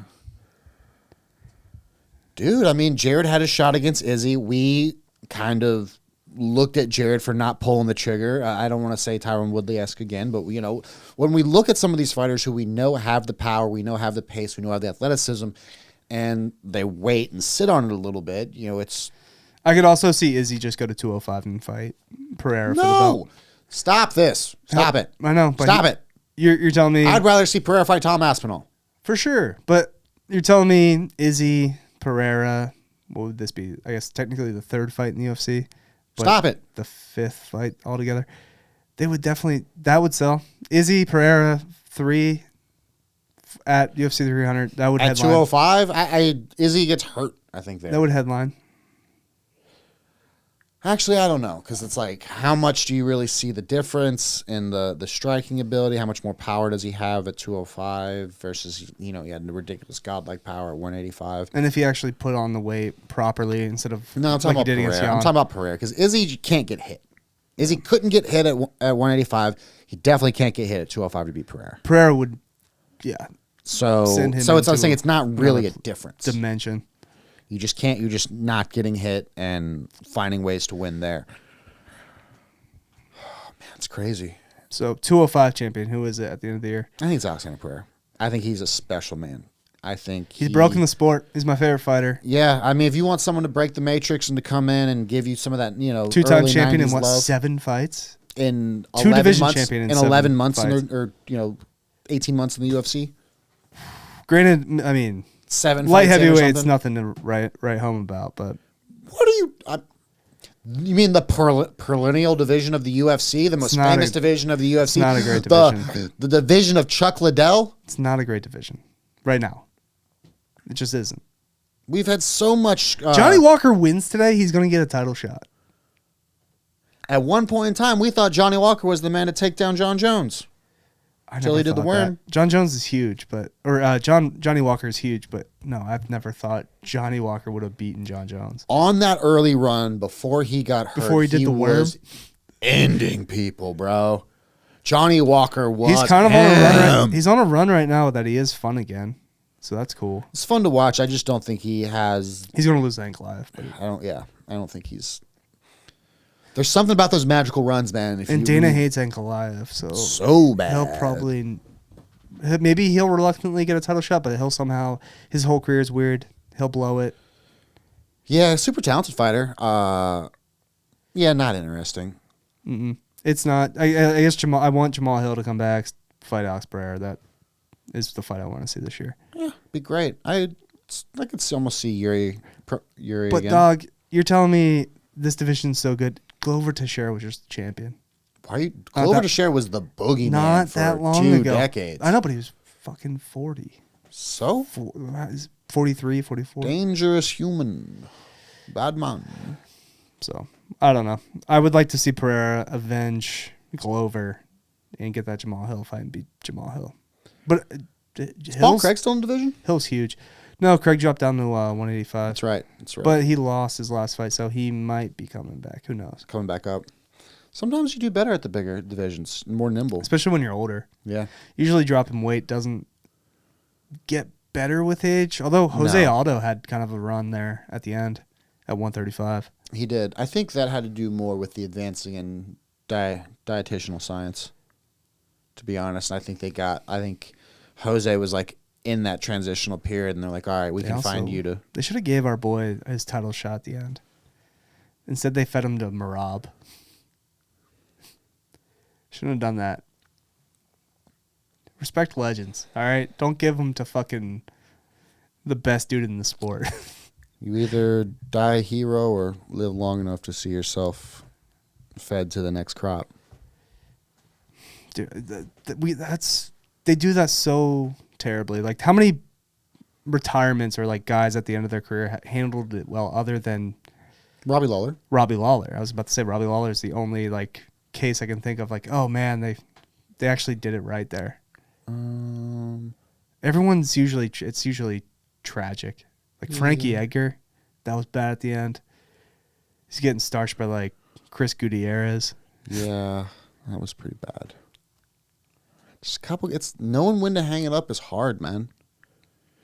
Dude, I mean, Jared had a shot against Izzy. We kind of looked at Jared for not pulling the trigger. I don't want to say Tyron Woodley-esque again, but when we look at some of these fighters who we know have the power, we know have the pace, we know have the athleticism, and they wait and sit on it a little bit, it's... I could also see Izzy just go to 205 and fight Pereira for the belt. Stop this. Stop it. I know. But Stop it. You're telling me... I'd rather see Pereira fight Tom Aspinall. For sure. But you're telling me Izzy, Pereira, what would this be? I guess technically the third fight in the UFC. Stop it. The fifth fight altogether. They would definitely... That would sell. Izzy, Pereira, 3 at UFC 300. That would At headline. 205, Izzy gets hurt, I think, there. That would headline. Actually, I don't know, because it's like, how much do you really see the difference in the striking ability? How much more power does he have at 205 versus, he had ridiculous godlike power at 185? And if he actually put on the weight properly instead of No, I'm talking like he did about against Pereira. I'm Jan. talking about Pereira, because Izzy can't get hit. Izzy couldn't get hit at 185. He definitely can't get hit at 205 to beat Pereira. Pereira would, yeah, So send him it's I'm into saying it's not really a another difference. dimension. You just can't. You're just not getting hit and finding ways to win there. Oh, man, it's crazy. So 205 champion, who is it at the end of the year? I think it's Alexander Pereira. I think he's a special man. I think He's broken the sport. He's my favorite fighter. Yeah, I mean, if you want someone to break the matrix and to come in and give you some of that, Two-time early champion 90s in what, love 7 fights? in Two 11 division months, champion in in 7 11 months, fights. or 18 months in the UFC. Granted, I mean, 7 light fights in or heavyweight's something. nothing to write home about, but What are you? You mean the perennial division of the UFC, the most not famous a- division of the UFC? not a great division. The division of Chuck Liddell. it's not a great division right now. It just isn't. We've had so much. Johnny Walker wins today, he's going to get a title shot. At one point in time, we thought Johnny Walker was the man to take down John Jones. I Till never he did the thought worm. that. John Jones is huge, Johnny Walker is huge, but no, I've never thought Johnny Walker would have beaten John Jones. On that early run, before he got hurt, Before he did the worm? was ending people, bro. Johnny Walker was. He's kind of on a run. him. He's on a run right now that he is fun again, so that's cool. It's fun to watch. I just don't think he has. He's going to lose to Ankalaev, but I don't think he's. There's something about those magical runs, man. and Dana hates Ankalaev, so bad. he'll probably maybe he'll reluctantly get a title shot, but he'll somehow his whole career is weird. He'll blow it. Yeah, super talented fighter. Yeah, not interesting. It's not. I guess I want Jamal Hill to come back, fight Alex Pereira. That is the fight I want to see this year. Yeah, be great. I could almost see Yuri But again. dog, you're telling me this division's so good? Glover Teixeira was just the champion. Glover Teixeira was the boogeyman Not for that long 2 ago. decades. I know, but he was fucking 40. So 43, 44. dangerous human, bad man. So I don't know. I would like to see Pereira avenge Glover and get that Jamal Hill fight and beat Jamal Hill. But Is Paul Craig still in the division? Hill's huge. No, Craig dropped down to 185. That's right. But he lost his last fight, so he might be coming back. Who knows? Coming back up. Sometimes you do better at the bigger divisions, more nimble. Especially when you're older. Yeah. Usually dropping weight doesn't get better with age. Although Jose Aldo had kind of a run there at the end at 135. He did. I think that had to do more with the advancing in dietitianal science, to be honest. And I think Jose was like in that transitional period, and they're like, all right, we can find you to. They should have gave our boy his title shot at the end. Instead, they fed him to Marab. Shouldn't have done that. Respect legends, all right? Don't give them to fucking the best dude in the sport. You either die a hero or live long enough to see yourself fed to the next crop. Dude, they do that so terribly. Like, how many retirements or like guys at the end of their career handled it well, other than Robbie Lawler. Robbie Lawler? I was about to say Robbie Lawler is the only like case I can think of. Like, oh man, they actually did it right there. It's usually tragic. Like Frankie Edgar, that was bad at the end. He's getting starched by like Chris Gutierrez. Yeah, that was pretty bad. Just a couple. Knowing when to hang it up is hard, man.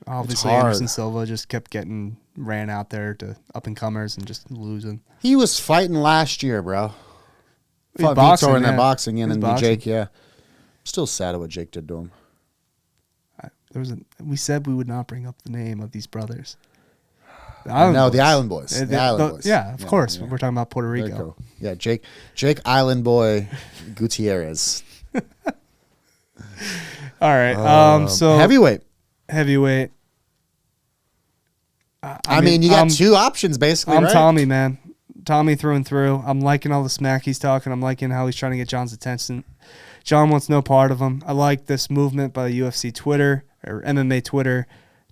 Obviously, hard. Anderson Silva just kept getting ran out there to up and comers and just losing. He was fighting last year, bro. He was Fought boxing, Vitor in that yeah. boxing, and He was then boxing. Jake. Yeah, still sad at what Jake did to him. We said we would not bring up the name of these brothers. The The Island Boys. Boys. The Island Boys. Yeah, of course. Yeah. We're talking about Puerto There Rico. you go. Yeah, Jake Island Boy Gutierrez. All right. So heavyweight. Heavyweight. I mean, you got two options basically. I'm right? Tommy, man. Tommy through and through. I'm liking all the smack he's talking. I'm liking how he's trying to get John's attention. John wants no part of him. I like this movement by UFC Twitter or MMA Twitter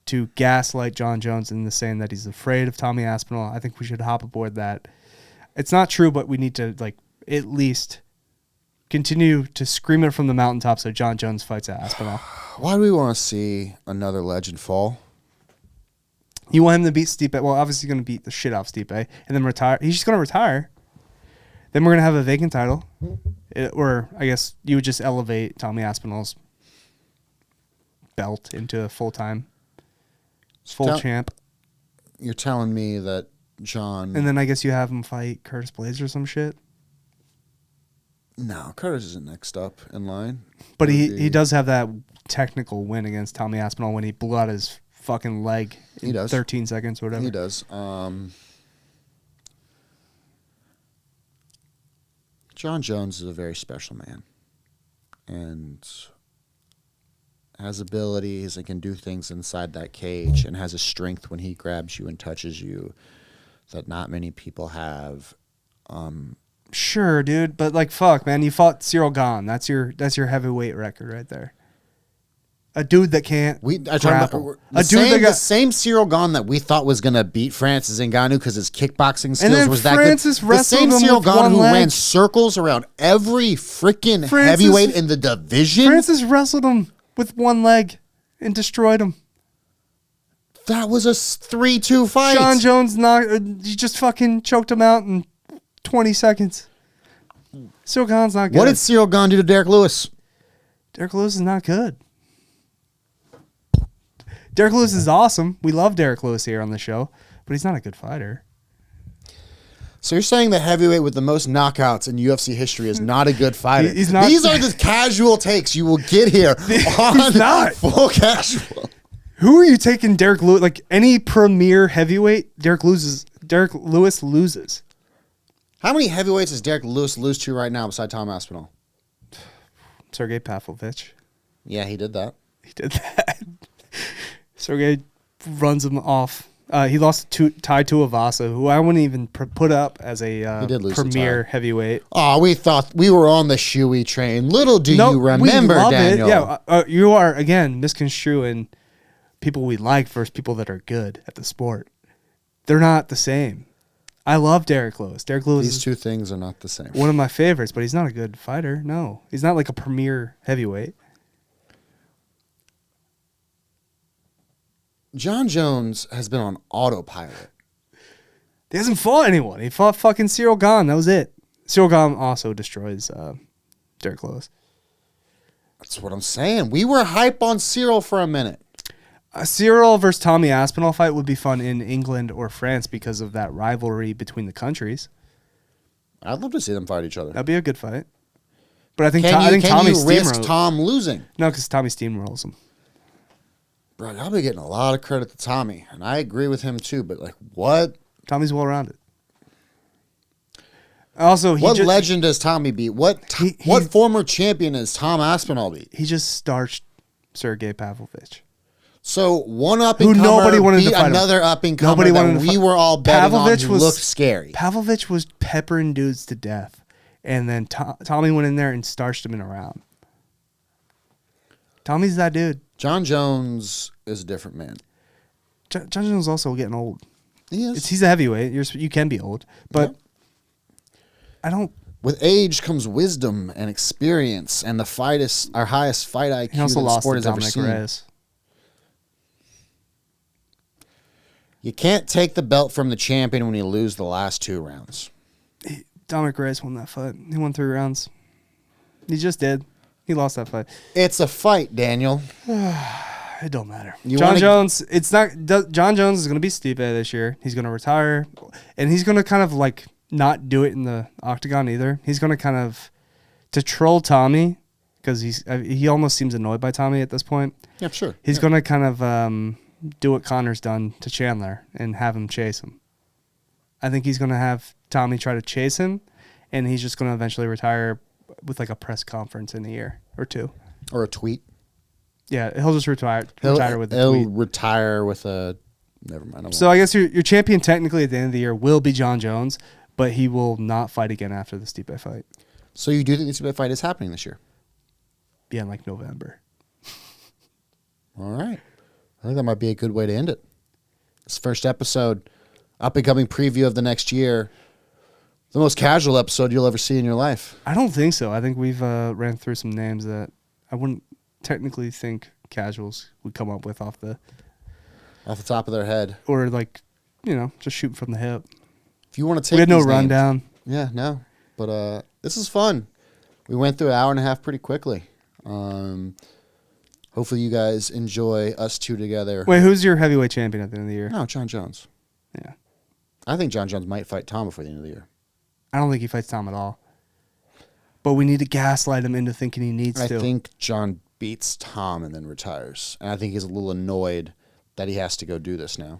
to gaslight John Jones into saying that he's afraid of Tommy Aspinall. I think we should hop aboard that. It's not true, but we need to like at least continue to scream it from the mountaintop so John Jones fights at Aspinall. Why do we want to see another legend fall? You want him to beat Stipe? Well, obviously he's going to beat the shit off Stipe and then retire. He's just going to retire. Then we're going to have a vacant title. Or I guess you would just elevate Tommy Aspinall's belt into a full-time, full champ. You're telling me that John... And then I guess you have him fight Curtis Blades or some shit. No, Curtis isn't next up in line. But he does have that technical win against Tommy Aspinall when he blew out his fucking leg in 13 seconds or whatever. He does. John Jones is a very special man and has abilities and can do things inside that cage and has a strength when he grabs you and touches you that not many people have. Sure, dude, but like fuck, man, you fought Cyril Gane. That's your heavyweight record right there. A dude that can't grapple. The same Cyril Gane that we thought was going to beat Francis Ngannou because his kickboxing skills was that good. The same Cyril Gane who ran circles around every freaking heavyweight in the division. Francis wrestled him with one leg and destroyed him. That was a 3-2 fight. John Jones he just fucking choked him out in 20 seconds. Cyril Gane's not good. What did Cyril Gane do to Derek Lewis? Derek Lewis is not good. Derek Lewis is awesome. We love Derek Lewis here on the show, but he's not a good fighter. So you're saying the heavyweight with the most knockouts in UFC history is not a good fighter? He's not. These are the casual takes you will get here on He's not. Full Casual. Who are you taking Derek Lewis? Like any premier heavyweight, Derek Lewis loses. How many heavyweights does Derek Lewis lose to right now beside Tom Aspinall? Sergey Pavlovich. Yeah, he did that. He did that. Sergey runs him off. He lost to Tai Tuivasa, who I wouldn't even put up as a premier heavyweight. Oh, we thought we were on the Shuey train. Little do you remember, Daniel. Yeah, you are, again, misconstruing people we like versus people that are good at the sport. They're not the same. I love Derek Lewis. These two things are not the same. One of my favorites, but he's not a good fighter. No, he's not like a premier heavyweight. John Jones has been on autopilot. He hasn't fought anyone. He fought fucking Cyril Gane. That was it. Cyril Gane also destroys Derek Lewis. That's what I'm saying. We were hype on Cyril for a minute. A Cyril versus Tommy Aspinall fight would be fun in England or France because of that rivalry between the countries. I'd love to see them fight each other. That'd be a good fight. But I think Tommy risk Tom losing? No, because Tommy steamrolls him. Bro, I'll be getting a lot of credit to Tommy, and I agree with him too. But like, what? Tommy's well rounded. Also, what legend does Tommy beat? What former champion has Tom Aspinall beat? He just starched Sergey Pavlovich. So one up and comer beat another up and comer that we were all betting on who looked scary. Pavlovich was peppering dudes to death, and then Tommy went in there and starched him in a round. Tommy's that dude. John Jones is a different man. John Jones is also getting old. He is. He's a heavyweight. You can be old, but I don't. With age comes wisdom and experience, and the fight is our highest fight IQ he also the lost sport to has ever Dominic seen. Reyes. You can't take the belt from the champion when you lose the last 2 rounds. Dominic Reyes won that fight. He won 3 rounds. He just did. He lost that fight. It's a fight, Daniel. It don't matter. John Jones is going to be Stipe this year. He's going to retire, and he's going to kind of like not do it in the octagon either. He's going to kind of to troll Tommy because he almost seems annoyed by Tommy at this point. Yeah, sure. He's going to kind of do what Connor's done to Chandler and have him chase him. I think he's going to have Tommy try to chase him, and he's just going to eventually retire with like a press conference in a year or 2. Or a tweet. Yeah, he'll just retire with a tweet. He'll retire with a... Never mind. So I guess your champion technically at the end of the year will be John Jones, but he will not fight again after the Stipe fight. So you do think the Stipe fight is happening this year? Yeah, in like November. All right. I think that might be a good way to end it. This first episode, up and coming preview of the next year. The most casual episode you'll ever see in your life. I don't think so. I think we've ran through some names that I wouldn't technically think casuals would come up with off the top of their head. Or like, just shooting from the hip. If you want to take we had no these names, rundown. Yeah, no. But this is fun. We went through an hour and a half pretty quickly. Hopefully you guys enjoy us two together. Wait, who's your heavyweight champion at the end of the year? No, John Jones. Yeah. I think John Jones might fight Tom before the end of the year. I don't think he fights Tom at all. But we need to gaslight him into thinking he needs to. I think John beats Tom and then retires. And I think he's a little annoyed that he has to go do this now.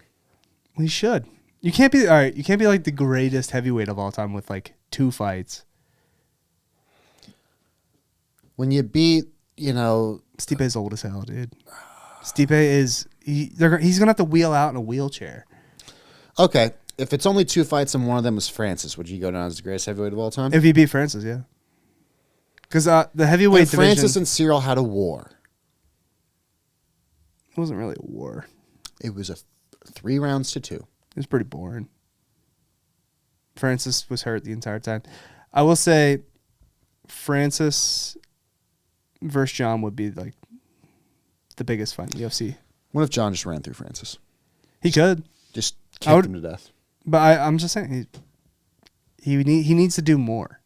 He should. You can't be like the greatest heavyweight of all time with like 2 fights. When you beat, Stipe's old as hell, dude. Stipe is he's gonna have to wheel out in a wheelchair. Okay. If it's only 2 fights and one of them was Francis, would you go down as the greatest heavyweight of all time? If he beat Francis, yeah. Because the heavyweight division, Francis and Cyril had a war. It wasn't really a war. It was a 3 rounds to 2. It was pretty boring. Francis was hurt the entire time. I will say, Francis versus John would be like the biggest fight in the UFC. What if John just ran through Francis? He could. Just kicked him to death. But I'm just saying, he needs to do more.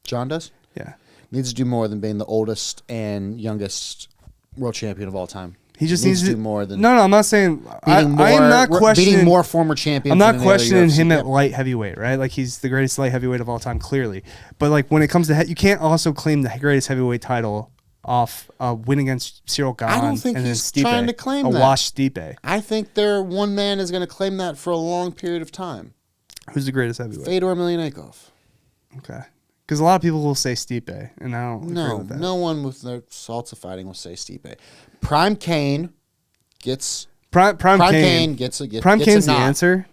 John does? Yeah. Needs to do more than being the oldest and youngest world champion of all time. He just needs to do more than... No, I'm not saying... I am not questioning... Beating more former champions. I'm not questioning him at light heavyweight, right? Like, he's the greatest light heavyweight of all time, clearly. But, like, when it comes to... you can't also claim the greatest heavyweight title off a win against Cyril Gahn. I don't think he's trying to claim that. A wash Stipe. I think one man is going to claim that for a long period of time. Who's the greatest heavyweight? Fedor Emelianenko. Okay. Because a lot of people will say Stipe, and I don't agree with that. No one with their salts of fighting will say Stipe. Prime Kane gets... Prime Kane gets a Prime Kane's the nod. answer.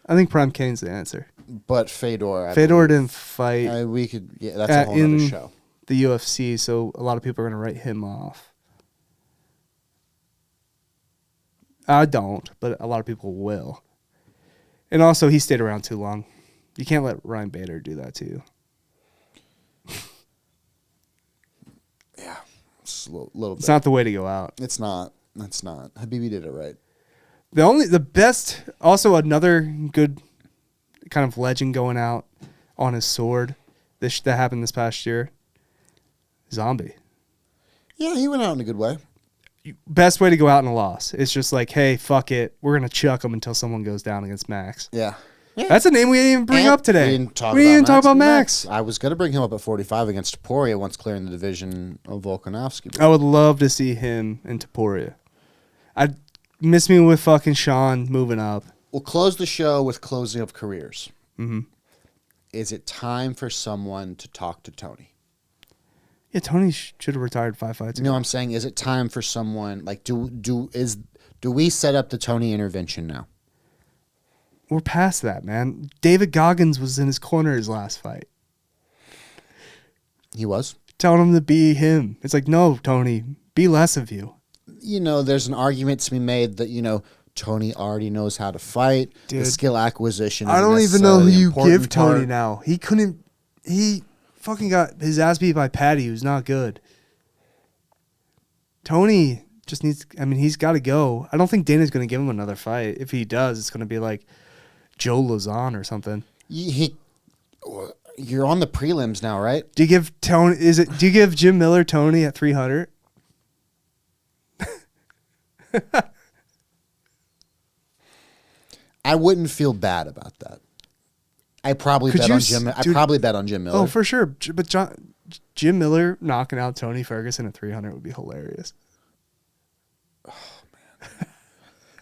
I think Prime Kane's the answer. But Fedor... Fedor didn't fight... that's a whole other show. The UFC, so a lot of people are going to write him off. I don't, but a lot of people will. And also, he stayed around too long. You can't let Ryan Bader do that to you. Yeah, it's a little bit. It's not the way to go out. It's not. It's not. Habibi did it right. The best, also another good kind of legend going out on his sword that happened this past year. Zombie. Yeah, he went out in a good way. Best way to go out in a loss. It's just like, hey, fuck it. We're going to chuck him until someone goes down against Max. Yeah. That's a name we didn't even bring up today. We didn't talk about Max. I was going to bring him up at 45 against Topuria once clearing the division of Volkanovski. I would love to see him and Topuria. I'd miss me with fucking Sean moving up. We'll close the show with closing of careers. Mm-hmm. Is it time for someone to talk to Tony? Yeah, Tony should have retired 5 fights ago. No, I'm saying, is it time for someone like do we set up the Tony intervention now? We're past that, man. David Goggins was in his corner his last fight. He was telling him to be him. It's like, no, Tony, be less of you. There's an argument to be made that Tony already knows how to fight. Dude, the skill acquisition. I don't even know who you give Tony now. He fucking got his ass beat by Patty, who's not good. Tony just needs... he's got to go. I don't think Dana's going to give him another fight. If he does, it's going to be like Joe Lazan or something. You're on the prelims now, right? Do you give Jim Miller Tony at 300? I wouldn't feel bad about that. I probably bet on Jim. I probably bet on Jim Miller. Oh, for sure. But Jim Miller knocking out Tony Ferguson at 300 would be hilarious. Oh man,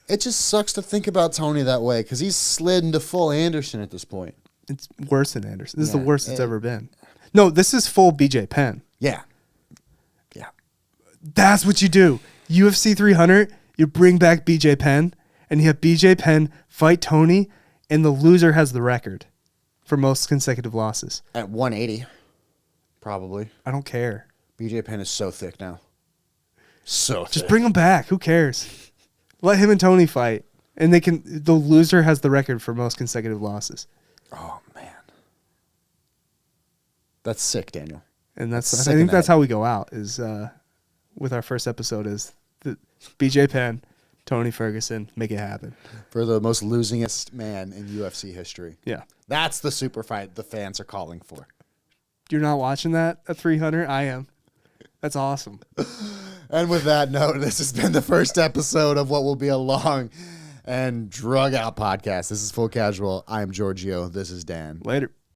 it just sucks to think about Tony that way because he's slid into full Anderson at this point. It's worse than Anderson. This is the worst it's ever been. No, this is full BJ Penn. Yeah. That's what you do. UFC 300. You bring back BJ Penn, and you have BJ Penn fight Tony, and the loser has the record for most consecutive losses. At 180, probably. I don't care. BJ Penn is so thick now. So thick. Just bring him back. Who cares? Let him and Tony fight, and the loser has the record for most consecutive losses. Oh man, That's sick, Daniel. And That's I sick think in that's that. how we go out is with our first episode is the BJ Penn, Tony Ferguson, make it happen. For the most losingest man in UFC history. Yeah. That's the super fight the fans are calling for. You're not watching that at 300? I am. That's awesome. And with that note, this has been the first episode of what will be a long and drug out podcast. This is Full Casual. I am Giorgio. This is Dan. Later.